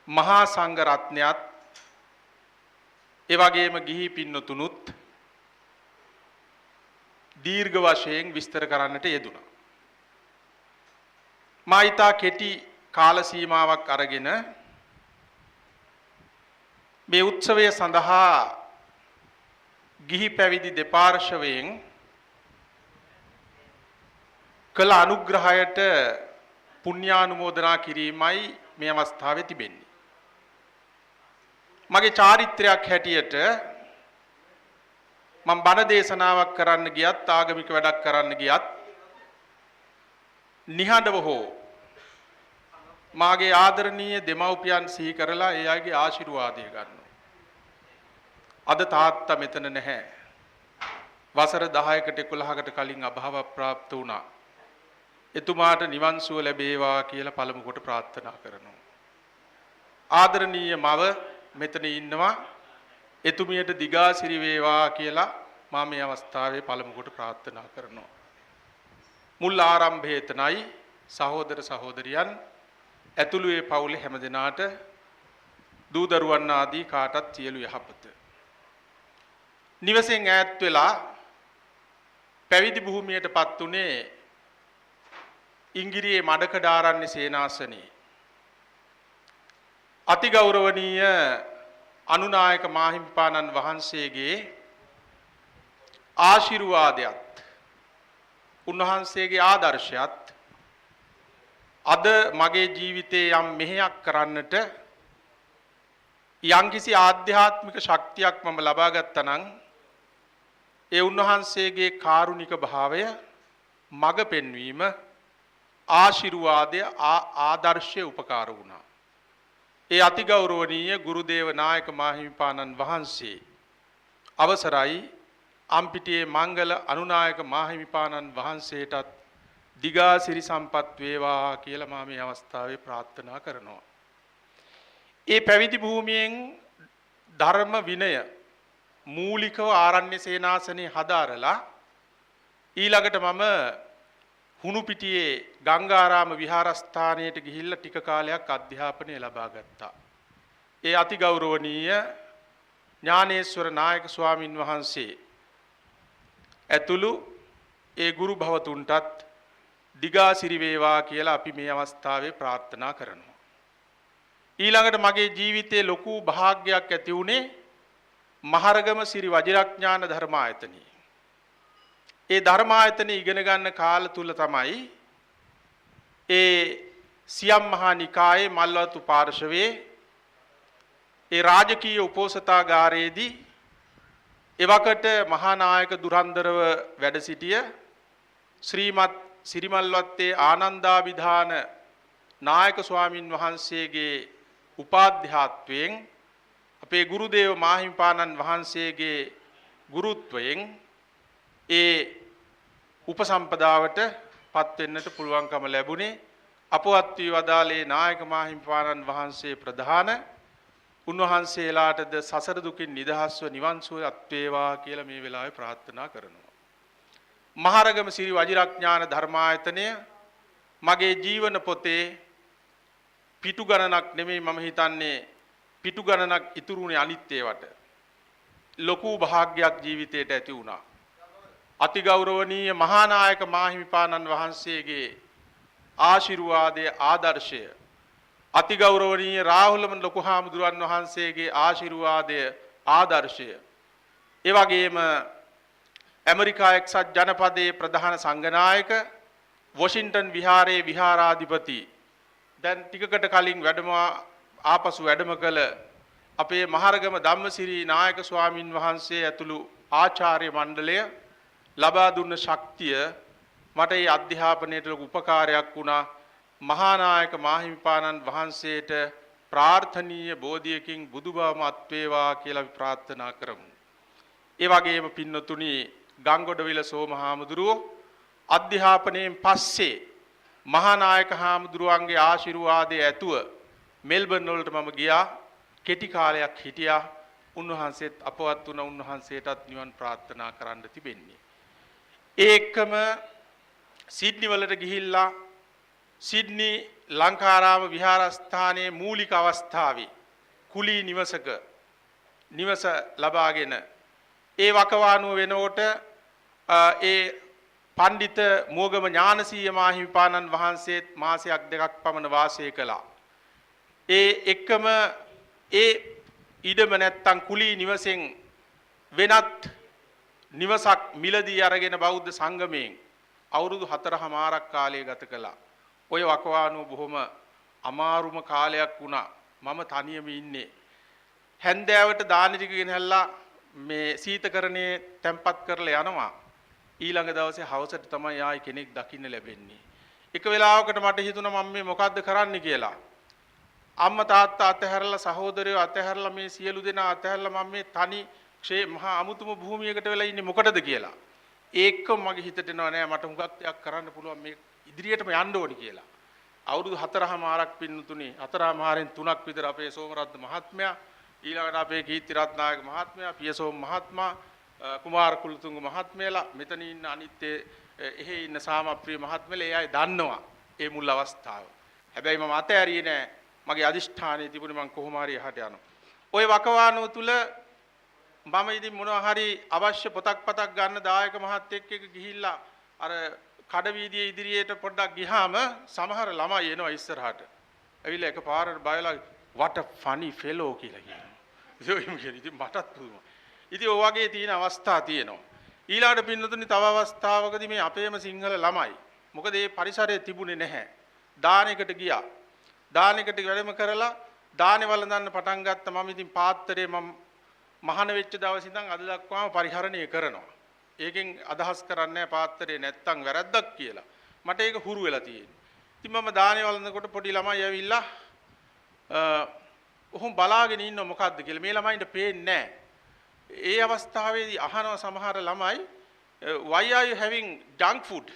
මහා සංඝ රත්නයත් ඒ වගේම ගිහි පින්නතුනුත් දීර්ඝ වශයෙන් විස්තර කරන්නට යෙදුණා. මා ඊතා කෙටි කාල සීමාවක් අරගෙන මේ උත්සවය සඳහා ගිහි පැවිදි දෙපාර්ශවයෙන් කළ අනුග්‍රහයට පුණ්‍යානුමෝදනා කිරීමයි මේ අවස්ථාවේ තිබෙන්නේ. මගේ චාරිත්‍රයක් හැටියට මම බණ දේශනාවක් කරන්න ගියත් ආගමික වැඩක් කරන්න ගියත් නිහඬව හෝ මාගේ ආදරණීය දෙමව්පියන් සිහි කරලා ඒ අයගේ ආශිර්වාදය ගන්නවා. අද තාත්තා මෙතන නැහැ. වසර 10කට 11කට කලින් අභාව ප්‍රාප්ත වුණා. එතුමාට නිවන් සුව ලැබේවා කියලා පළමු කොට ප්‍රාර්ථනා කරනවා. ආදරණීය මව මෙතන ඉන්නවා. එතුමියට දිගාසිරි වේවා කියලා මම මේ අවස්ථාවේ පළමු කොට ප්‍රාර්ථනා කරනවා. මුල් ආරම්භයේ තනයි සහෝදර සහෝදරියන් ඇතුළු ඒ පවුලේ හැමදෙනාට දූ දරුවන් ආදී කාටත් සියලු යහපත. නිවසෙන් ඈත් වෙලා පැවිදි භූමියටපත් උනේ ඉංගිරියේ මඩකඩාරණ්‍ය සේනාසනේ. අතිගෞරවනීය අනුනායක මාහිමිපාණන් වහන්සේගේ ආශිර්වාදයත් උන්වහන්සේගේ ආදර්ශයත් අද මගේ ජීවිතේ යම් මෙහෙයක් කරන්නට යම්කිසි ආධ්‍යාත්මික ශක්තියක් මම ලබා ගත්තා නම් ඒ උන්වහන්සේගේ කාරුණික භාවය මඟ පෙන්වීම ආශිර්වාදය ආදර්ශය උපකාර වුණා. ඒ අතිගෞරවනීය ගුරුදේව නායක මාහිමිපාණන් වහන්සේ අවසරයි අම්පිටියේ මංගල අනුනායක මාහිමිපාණන් වහන්සේටත් දිගාසිරි සම්පත් වේවා කියලා මම මේ අවස්ථාවේ ප්‍රාර්ථනා කරනවා. ඒ පැවිදි භූමියෙන් ධර්ම විනය මූලිකව ආරණ්‍ය සේනාසනේ හදාරලා ඊළඟට මම හුණුපිටියේ ගංගාරාම විහාරස්ථානයට ගිහිල්ලා ටික කාලයක් අධ්‍යාපනය ලබා ගත්තා. ඒ අතිගෞරවනීය ඥානේශ්වර නායක ස්වාමින් වහන්සේ ඇතුළු ඒ ගුරු භවතුන්ටත් දිගාසිරි වේවා කියලා අපි මේ අවස්ථාවේ ප්‍රාර්ථනා කරනවා. ඊළඟට මගේ ජීවිතයේ ලොකු භාග්‍යයක් ඇති වුණේ මහරගම සිරි වජිරඥාන ධර්මායතනයේ. ඒ ධර්මායතනයේ ඉගෙන ගන්න කාල තුල තමයි ඒ සියම් මහා නිකායේ මල්වතු පාර්ශවයේ ඒ රාජකීය උපෝසථාගාරයේදී එවකට මහා නායක දුරන්දරව වැඩ සිටිය ශ්‍රීමත් සිරිමල්වත්තේ ආනන්දාභිධාන නායක ස්වාමින් වහන්සේගේ උපාධ්‍යාත්වයෙන් අපේ ගුරුදේව මාහිමිපාණන් වහන්සේගේ ගුරුත්වයෙන් ඒ උපසම්පදාවට පත් වෙන්නට පුළුවන්කම ලැබුණේ අපවත් වී වදාළේ නායක මාහිමිපාණන් වහන්සේ ප්‍රධාන උන්වහන්සේලාටද සසර දුකින් නිදහස්ව නිවන් සුව අත්වේවා කියලා මේ වෙලාවේ ප්‍රාර්ථනා කරනවා. මහරගම සිරි වජිරඥාන ධර්මායතනය මගේ ජීවන පොතේ පිටු ගණනක් නෙමෙයි මම හිතන්නේ පිටු ගණනක් ඉතුරුනේ අනිත් ඒවට ලොකු භාග්‍යයක් ජීවිතයට ඇති වුණා. අතිගෞරවනීය මහානායක මාහිමිපාණන් වහන්සේගේ ආශිර්වාදයේ ආදර්ශය අතිගෞරවනීය රාහුලම ලොකු හාමුදුරන් වහන්සේගේ ආශිර්වාදය ආදර්ශය ඒ වගේම ඇමරිකා එක්සත් ජනපදයේ ප්‍රධාන සංඝනායක වොෂින්ටන් විහාරයේ විහාරාධිපති දැන් ටිකකට කලින් ආපසු වැඩම කළ අපේ මහරගම ධම්මසිරි නායක ස්වාමින් වහන්සේ ඇතුළු ආචාර්ය මණ්ඩලය ලබා දුන්න ශක්තිය මට මේ අධ්‍යාපනයට ලොකු උපකාරයක් වුණා. මහානායක මාහිමිපාණන් වහන්සේට ප්‍රාර්ථනීය බෝධියකින් බුදුබවම අත්වේවා කියලා අපි ප්‍රාර්ථනා කරමු. ඒ වගේම පින්නතුණි ගංගොඩවිල සෝමහාමුදුරුවෝ අධ්‍යාපනයෙන් පස්සේ මහානායක හාමුදුරුවන්ගේ ආශිර්වාදයේ ඇතුව මෙල්බන් වලට මම ගියා. කෙටි කාලයක් හිටියා. උන්වහන්සේත් අපවත් වුණ උන්වහන්සේටත් නිවන් ප්‍රාර්ථනා කරන්න තිබෙන්නේ. ඒකම සිඩ්නි වලට ගිහිල්ලා සිඩ්නි ලංකාරාම විහාරස්ථානයේ මූලික අවස්ථාවේ කුලී නිවස ලබාගෙන ඒ වකවානුව වෙනකොට ඒ පඬිත මෝගම ඥානසීය මාහිමිපාණන් වහන්සේත් මාසයක් දෙකක් පමණ වාසය කළා. ඒ එක්කම ඒ ඉඩම නැත්තම් කුලී නිවසෙන් වෙනත් නිවසක් මිලදී අරගෙන බෞද්ධ සංගමයෙන් අවුරුදු 4මාරක් කාලය ගත කළා. ඔය වකවානුව බොහොම අමාරුම කාලයක් වුණා. මම තනියම ඉන්නේ. හැන්දෑවට දාන ටික ගෙනහැල්ලා මේ සීතකරණේ තැම්පත් කරලා යනවා. ඊළඟ දවසේ හවසට තමයි ආයි කෙනෙක් දකින්න ලැබෙන්නේ. එක වෙලාවකට මට හිතුණා මම මේ මොකද්ද කරන්න කියලා. අම්මා තාත්තා අතහැරලා සහෝදරයෝ අතහැරලා මේ සියලු දෙනා අතහැරලා මම මේ තනි මහා අමුතුම භූමියකට වෙලා ඉන්නේ මොකටද කියලා. ඒක මගේ හිතට එනවා නෑ මට හුඟක් දෙයක් කරන්න පුළුවන් මේ ඉදිරියටම යන්න ඕනි කියලා. අවුරුදු 4මාරක් පින්නතුනේ 4මාරෙන් 3ක් විතර අපේ සෝමරත්න මහත්මයා ඊළඟට අපේ කීර්ති රත්නායක මහත්මයා පියසෝම මහත්මයා කුමාර කුලතුංග මහත්මයලා මෙතන ඉන්න අනිත් එහෙ ඉන්න සාමප්‍රිය මහත්මයලා ඒ අය දන්නවා ඒ මුල් අවස්ථාව. හැබැයි මම අතෑරියේ නෑ මගේ අදිෂ්ඨානයේ තිබුණේ මම කොහොම හරි එහාට යනවා. ওই වකවානුව තුල මම ඉතින් මොනවා හරි අවශ්‍ය පොතක් පතක් ගන්න දායක මහත්තයෙක් එක්ක ගිහිල්ලා අර කඩවීදියේ ඉදිරියට පොඩ්ඩක් ගියාම සමහර ළමයි එනවා ඉස්සරහට. ඇවිල්ලා එකපාරට බයලා what a funny fellow කියලා කියනවා. ඉතින් මටත් පුදුමයි. ඉතින් ඔය වගේ තියෙන අවස්ථා තියෙනවා. ඊළාට පින්නතුනි තව අවස්ථාවකදී මේ අපේම සිංහල ළමයි මොකද මේ පරිසරයේ තිබුණේ නැහැ. දානෙකට ගියා. දානෙකට වැඩම කරලා දානේ වළඳන්න පටන් ගත්තා. මම ඉතින් පාත්‍රයේ මම මහාන වෙච්ච දවස් ඉඳන් අද දක්වාම පරිහරණය කරනවා. ඒකෙන් අදහස් කරන්නේ පාත්‍රයේ නැත්තම් වැරද්දක් කියලා. මට ඒක හුරු වෙලා තියෙනවා. ඉතින් මම දානේ වළඳනකොට පොඩි ළමයි ඇවිල්ලා ඔහොම බලාගෙන ඉන්න මොකද්ද කියලා මේ ළමයින්ට පේන්නේ නැහැ. ඒ අවස්ථාවේදී අහනවා සමහර ළමයි why are you having junk food?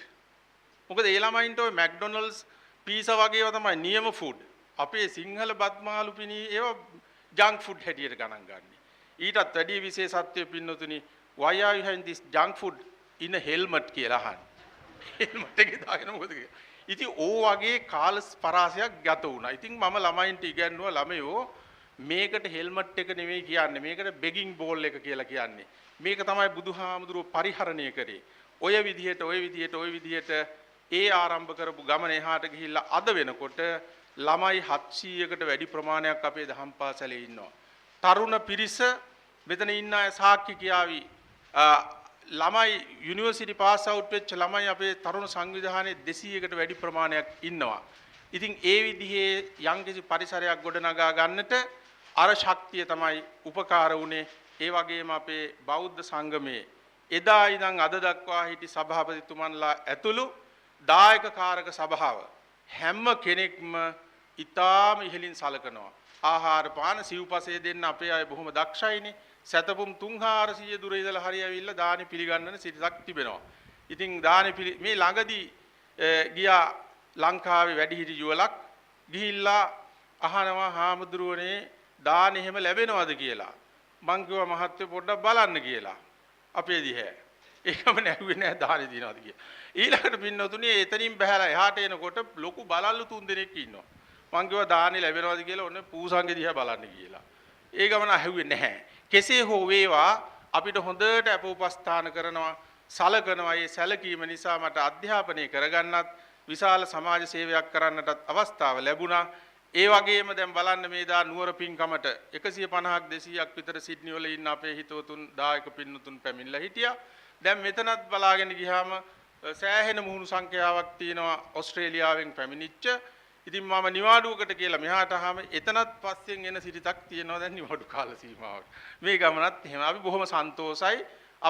මොකද ඒ ළමයින්ට ඔය McDonald's පීසා වගේ ඒවා තමයි නියම ෆුඩ්. අපේ සිංහල බත් මාළු පිණි ඒවා junk food හැටියට ගණන් ගන්න. ඊටත් වැඩි විශේෂත්වය පින්නතුනි why are you having this junk food in a helmet කියලා අහන්නේ. හෙල්මට් එකේ දාගෙන මොකද කියලා. ඉතින් ඕ වගේ කාල පරාසයක් ගත වුණා. ඉතින් මම ළමයින්ට ඉගැන්නුවා ළමයෝ මේකට හෙල්මට් එක නෙවෙයි කියන්නේ මේකට බෙගින් බෝල් එක කියලා කියන්නේ. මේක තමයි බුදුහාමුදුරුවෝ පරිහරණය කරේ. ඔය විදිහට ඒ ආරම්භ කරපු ගමන එහාට ගිහිල්ලා අද වෙනකොට ළමයි 700කට වැඩි ප්‍රමාණයක් අපේ දහම් පාසලේ ඉන්නවා. තරුණ පිරිස මෙතන ඉන්න අය සාක්ෂි කියාවි. ළමයි යුනිවර්සිටි පාස් අවුට් වෙච්ච ළමයි අපේ තරුණ සංවිධානයේ 200කට වැඩි ප්‍රමාණයක් ඉන්නවා. ඉතින් ඒ විදිහේ යම්කිසි පරිසරයක් ගොඩනගා ගන්නට අර ශක්තිය තමයි උපකාර වුණේ. ඒ වගේම අපේ බෞද්ධ සංගමයේ එදා ඉඳන් අද දක්වා හිටි සභාපතිතුමන්ලා ඇතුළු දායක කාරක සභාව හැම කෙනෙක්ම ඊටාම ඉහළින් සලකනවා. ආහාර පාන සිව්පසේ දෙන්න අපේ අය බොහොම දක්ෂයිනේ. සතපුම් 300 දුර ඉඳලා හරි ඇවිල්ලා දානි පිළිගන්නන සිතක් තිබෙනවා. ඉතින් දානි මේ ළඟදී ගියා ලංකාවේ වැඩිහිටි යුවලක් ගිහිල්ලා අහනවා හාමුදුරුවනේ දාන එහෙම ලැබෙනවද කියලා. මං කිව්වා මහත්තයෝ පොඩ්ඩක් බලන්න කියලා. අපේ දිහා. ඒකම නැහුවේ නෑ දානි දිනවද කියලා. ඊළඟට පින්නතුනේ එතනින් බහැලා එහාට එනකොට ලොකු බලල්ලු 3 දෙනෙක් ඉන්නවා. මං කිව්වා දානි ලැබෙනවද කියලා ඔන්න පූසංගේ දිහා බලන්න කියලා. ඒ ගමන ඇහුවේ නැහැ. කෙසේ හෝ වේවා අපිට හොඳට අපෝපස්ථාන කරනවා සලකනවා. මේ සැලකීම නිසා මට අධ්‍යාපනය කරගන්නත් විශාල සමාජ සේවයක් කරන්නටත් අවස්ථාව ලැබුණා. ඒ වගේම දැන් බලන්න මේ දා නුවර පින්කමට 150ක් 200ක් විතර සිඩ්නි වල ඉන්න අපේ හිතවතුන් දායක පින්නතුන් පැමිණලා හිටියා. දැන් මෙතනත් බලාගෙන ගියාම සෑහෙන මුහුණු සංඛ්‍යාවක් තියෙනවා ඕස්ට්‍රේලියාවෙන් පැමිණිච්ච. ඉතින් මම නිවාඩුවකට කියලා මෙහාට ආවම එතනත් පස්සෙන් එන සිරිතක් තියෙනවා දැන් නිවාඩු කාල සීමාවට. මේ ගමනත් එහෙම අපි බොහොම සන්තෝසයි.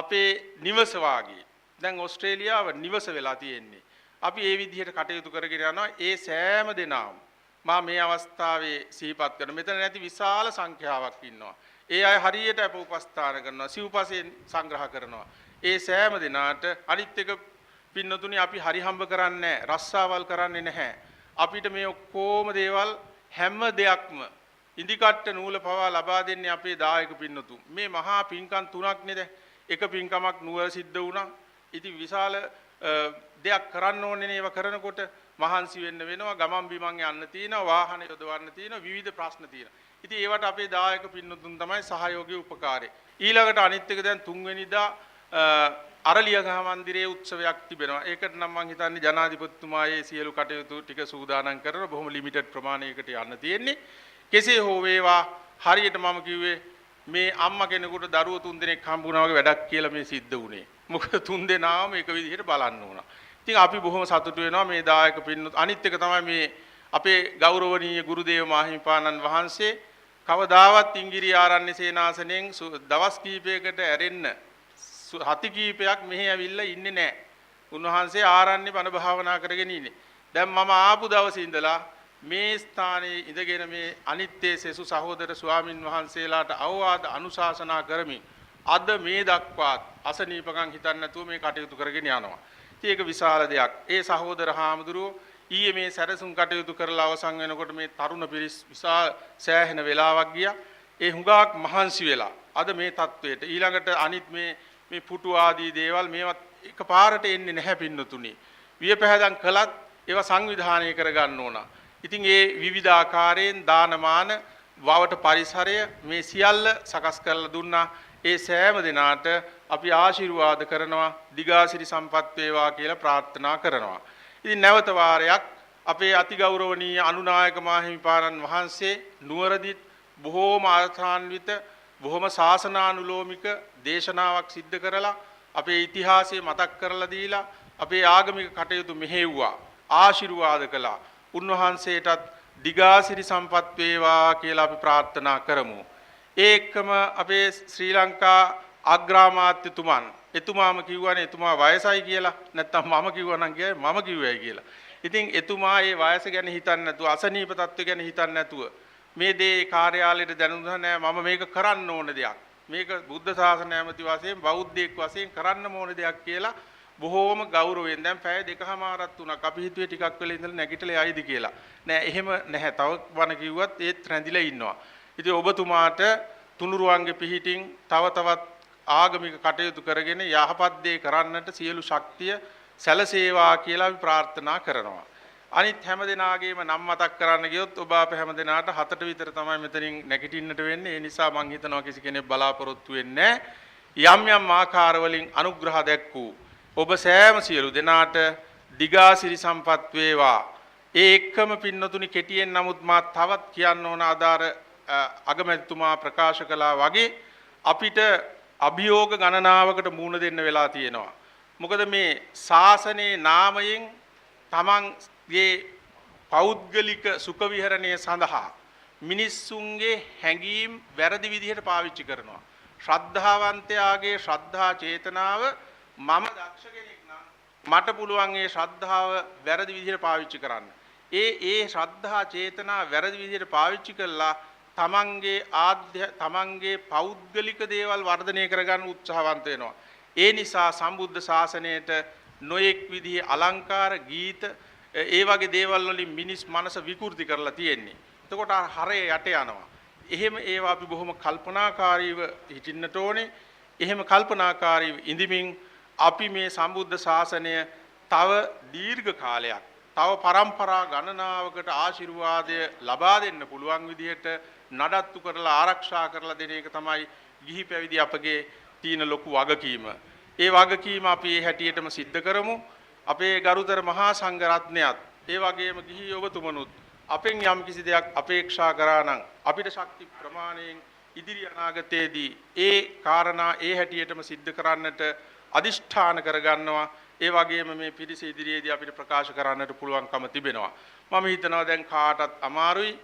අපේ නිවස වාගේ දැන් ඕස්ට්‍රේලියාව නිවස වෙලා තියෙන්නේ. අපි ඒ විදිහට කටයුතු කරගෙන යනවා. ඒ සෑම දෙනාම මේ අවස්ථාවේ සිහිපත් කරන මෙතන නැති විශාල සංඛ්‍යාවක් ඉන්නවා. ඒ අය හරියට අපෝපස්ථාන කරනවා. සිව්පසෙන් සංග්‍රහ කරනවා. ඒ සෑම දෙනාට අනිත් එක පින්නතුනි අපි හරි හම්බ කරන්නේ රස්සාවල් කරන්නේ නැහැ. අපිට මේ ඔක්කොම දේවල් හැම දෙයක්ම ඉදිකට්ට නූල පවා ලබා දෙන්නේ අපේ දායක පින්නතුන්. මේ මහා පින්කම් තුනක් නේද? එක පින්කමක් නුවර සිද්ධ වුණා. ඉතින් විශාල දෙයක් කරන්න ඕනේ නේ. ඒව කරනකොට මහන්සි වෙන්න වෙනවා. ගමන් බිමන් යන්න තියෙනවා. වාහන යොදවන්න තියෙනවා. විවිධ ප්‍රශ්න තියෙනවා. ඉතින් ඒවට අපේ දායක පින්නතුන් තමයි සහයෝගී උපකාරය. ඊළඟට අනිත් එක දැන් 3 වෙනිදා අරලියගහ මන්දිරයේ උත්සවයක් තිබෙනවා. ඒකට නම් මම හිතන්නේ ජනාධිපතිතුමාගේ සියලු කටයුතු ටික සූදානම් කරන බොහොම ලිමිටඩ් ප්‍රමාණයකට යන්න තියෙන්නේ. කෙසේ හෝ වේවා හරියට මම කිව්වේ මේ අම්මා කෙනෙකුට දරුවෝ 3 දෙනෙක් හම්බුණා වගේ වැඩක් කියලා මේ සිද්ධ වුණේ. මොකද 3 දෙනාම එක විදිහට බලන්න ඕන. ඉතින් අපි බොහොම සතුටු වෙනවා මේ දායක පින්නතුන්. අනිත් එක තමයි මේ අපේ ගෞරවනීය ගුරුදේව මාහිමිපාණන් වහන්සේ කවදාවත් ඉංගිරිය ආරණ්‍ය සේනාසනෙන් දවස් කීපයකට ඇරෙන්න හති කීපයක් මෙහි ඇවිල්ලා ඉන්නේ නැහැ. උන්වහන්සේ ආරණ්‍ය බණ භාවනා කරගෙන ඉන්නේ. දැන් මම ආපු දවසේ ඉඳලා මේ ස්ථානයේ ඉඳගෙන මේ අනිත්‍ය සෙසු සහෝදර ස්වාමින් වහන්සේලාට අවවාද අනුශාසනා කරමින් අද මේ දක්වාත් අසනීපකම් හිතන්නේ නැතුව මේ කටයුතු කරගෙන යනවා. ඉතින් ඒක විශාල දෙයක්. ඒ සහෝදර හාමුදුරුවෝ ඊයේ මේ සැරසුම් කටයුතු කරලා අවසන් වෙනකොට මේ තරුණ පිරිස් විශාල සෑහෙන වෙලාවක් ගියා. ඒ හුඟක් මහන්සි වෙලා අද මේ තත්වයට ඊළඟට අනිත් මේ පුටු ආදී දේවල් මේවත් එකපාරට එන්නේ නැහැ පින්නතුනි. වියපැහැදම් කළත් ඒවා සංවිධානය කරගන්න ඕන. ඉතින් ඒ විවිධ ආකාරයෙන් දානමාන වවට පරිසරය මේ සියල්ල සකස් කරලා දුන්නා. ඒ සෑම දිනාට අපි ආශිර්වාද කරනවා දිගාසිරි සම්පත් වේවා කියලා ප්‍රාර්ථනා කරනවා. ඉතින් නැවත වාරයක් අපේ අතිගෞරවනීය අනුනායක මාහිමිපාණන් වහන්සේ නුවරදිත් බොහෝම අර්ථාන්විත බොහොම ශාසනානුලෝමික දේශනාවක් සිද්ධ කරලා අපේ ඉතිහාසය මතක් කරලා දීලා අපේ ආගමික කටයුතු මෙහෙව්වා ආශිර්වාද කළා. උන්වහන්සේටත් දිගාසිරි සම්පත් වේවා කියලා අපි ප්‍රාර්ථනා කරමු. ඒකම අපේ ශ්‍රී ලංකා අග්‍රාමාත්‍යතුමන් එතුමාම කිව්වනේ එතුමා වයසයි කියලා නැත්තම් මම කිව්වනම් කියයි මම කිව්වයි කියලා. ඉතින් එතුමා ඒ වයස ගැන හිතන්නේ නැතුව අසනීප තත්ත්වය ගැන හිතන්නේ නැතුව මේ දේ කාර්යාලයට දැනුණා නෑ මම මේක කරන්න ඕන දෙයක්. මේක බුද්ධ ශාසන ඇමති වශයෙන් බෞද්ධයෙක් වශයෙන් කරන්න ඕන දෙයක් කියලා බොහෝම ගෞරවයෙන් දැන් පැය දෙකමාරක් තුනක් අපි හිතුවේ ටිකක් වෙලා ඉඳලා නැගිටලා යයිද කියලා. නෑ එහෙම නැහැ. තව වණ කිව්වත් ඒත් රැඳිලා ඉන්නවා. ඉතින් ඔබතුමාට තුනුරුවන්ගේ පිහිටින් තව තවත් ආගමික කටයුතු කරගෙන යහපත් දේ කරන්නට සියලු ශක්තිය සැලසේවා කියලා අපි ප්‍රාර්ථනා කරනවා. අනිත් හැම දිනාගේම නම් මතක් කරන්න ගියොත් ඔබ අප හැම දිනාට 7ට විතර තමයි මෙතනින් නැගිටින්නට වෙන්නේ. ඒ නිසා මම හිතනවා කිසි කෙනෙක් බලාපොරොත්තු වෙන්නේ යම් යම් ආකාරවලින් අනුග්‍රහ දැක්වූ ඔබ සෑම සියලු දෙනාට දිගාසිරි සම්පත් වේවා. ඒ එක්කම පින්නතුනි කෙටියෙන් නමුත් මා තවත් කියන්න ඕන ආදාර අගමැතිතුමා ප්‍රකාශ කළා වගේ අපිට අභියෝග ගණනාවකට මුහුණ දෙන්න වෙලා තියෙනවා. මොකද මේ ශාසනයේ නාමයෙන් තමන්ගේ පෞද්ගලික සුඛ විහරණය සඳහා මිනිස්සුන්ගේ හැඟීම් වැරදි විදිහට පාවිච්චි කරනවා. ශ්‍රද්ධාවන්තයාගේ ශ්‍රද්ධා චේතනාව මම දක්ෂ කෙනෙක් නම් මට පුළුවන් ඒ ශ්‍රද්ධාව වැරදි විදිහට පාවිච්චි කරන්න. ඒ ශ්‍රද්ධා චේතනා වැරදි විදිහට පාවිච්චි කළා තමන්ගේ පෞද්ගලික දේවල් වර්ධනය කරගන්න උත්සාහවන්ත වෙනවා. ඒ නිසා සම්බුද්ධ ශාසනයට නොයෙක් විදිහේ අලංකාර ගීත ඒ වගේ දේවල් වලින් මිනිස් මනස විකෘති කරලා තියෙන්නේ. එතකොට හරය යට යනවා. එහෙම ඒවා අපි බොහොම කල්පනාකාරීව හිටින්නට ඕනේ. එහෙම කල්පනාකාරීව ඉඳිමින් අපි මේ සම්බුද්ධ ශාසනය තව දීර්ඝ කාලයක් තව පරම්පරා ගණනාවකට ආශිර්වාදය ලබා දෙන්න පුළුවන් විදිහට නඩත්තු කරලා ආරක්ෂා කරලා දෙන එක තමයි ගිහි පැවිදි අපගේ තියෙන ලොකු වගකීම. ඒ වගකීම අපි ඒ හැටියටම සිද්ධ කරමු. අපේ ගරුතර මහා සංඝ රත්නයත් ඒ වගේම ගිහි ඔබතුමනුත් අපෙන් යම් කිසි දෙයක් අපේක්ෂා කරා නම් අපිට ශක්ති ප්‍රමාණයෙන් ඉදිරි අනාගතයේදී ඒ කාරණා ඒ හැටියටම සිද්ධ කරන්නට අදිෂ්ඨාන කරගන්නවා. ඒ වගේම මේ පිරිස ඉදිරියේදී අපිට ප්‍රකාශ කරන්නට පුළුවන්කම තිබෙනවා. මම හිතනවා දැන් කාටත් අමාරුයි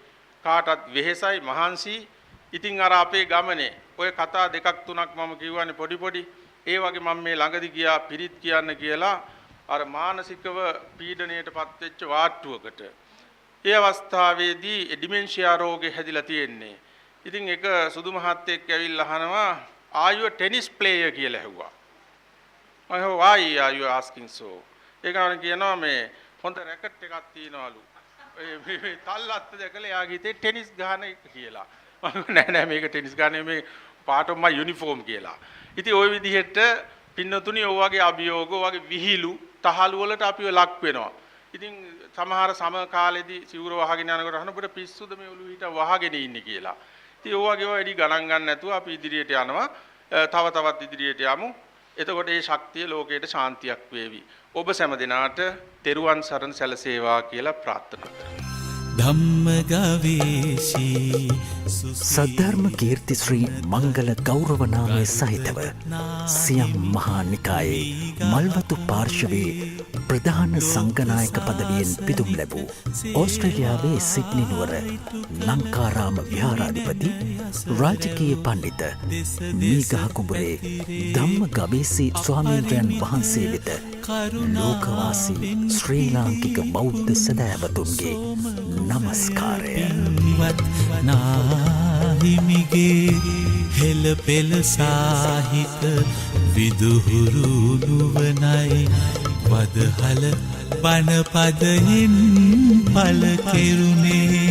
කාටත් වෙහෙසයි මහන්සි. ඉතින් අර අපේ ගමනේ ඔය කතා දෙකක් තුනක් මම කිව්වනේ පොඩි ඒ වගේ මම මේ ළඟදි ගියා පිරිත් කියන්න කියලා අර මානසිකව පීඩණයටපත් වෙච්ච වාට්ටුවකට. ඒ අවස්ථාවේදී ඩිමෙන්ෂියා රෝගේ හැදිලා තියෙන්නේ. ඉතින් එක සුදු මහත්තයෙක් ඇවිල්ලා අහනවා are you a tennis player කියලා ඇහුවා. I know why are you asking so? ඒ ගාන කියනවා මේ හොඳ රැකට් එකක් තියනවලු. මේ තල්ලත් දැකලා යාගේ හිතේ ටෙනිස් ගහන එක කියලා. නෑ මේක ටෙනිස් ගහන්නේ මේ part of my uniform කියලා. ඉතින් ওই විදිහට පින්නතුණි ඔය වගේ අභියෝග වගේ විහිළු තහළු වලට අපිව ලක් වෙනවා. ඉතින් සමහර සම කාලෙදී සිවුර වහගෙන යනකොට අහනකොට පිස්සුද මේ ඔළුව හිට වහගෙන ඉන්නේ කියලා. ඉතින් ඔය වගේ වැඩි ගණන් ගන්න නැතුව අපි ඉදිරියට යනවා. තව තවත් ඉදිරියට යමු. එතකොට මේ ශක්තිය ලෝකයට ශාන්තියක් වේවි. ඔබ සෑම දිනාට තෙරුවන් සරණ සැලසේවා කියලා ප්‍රාර්ථනා කරමි. ධම්මගවේෂී සද්ධර්ම කීර්ති ශ්‍රී මංගල ගෞරව නාමය සහිතව සියම් මහා නිකායේ මල්වතු පාර්ශවයේ ප්‍රධාන සංඝනායක පදවියෙන් පිදුම් ලැබූ ඕස්ට්‍රේලියාවේ සිඩ්නි නුවර ලංකාරාම විහාරාධිපති රාජකීය පණ්ඩිත මීගහ කුඹුරේ ධම්මගවේෂී ස්වාමීන්ද්‍රයන් වහන්සේ වෙත ලෝකවාසී ශ්‍රී ලාංකික බෞද්ධ සැදැවතුන්ගේ නමස්කාරය. නාහිමිගේ හෙළ පෙළ සාහිත විදුහුරු නුවනයි වදහල බණපදයෙන් පල කෙරුණේ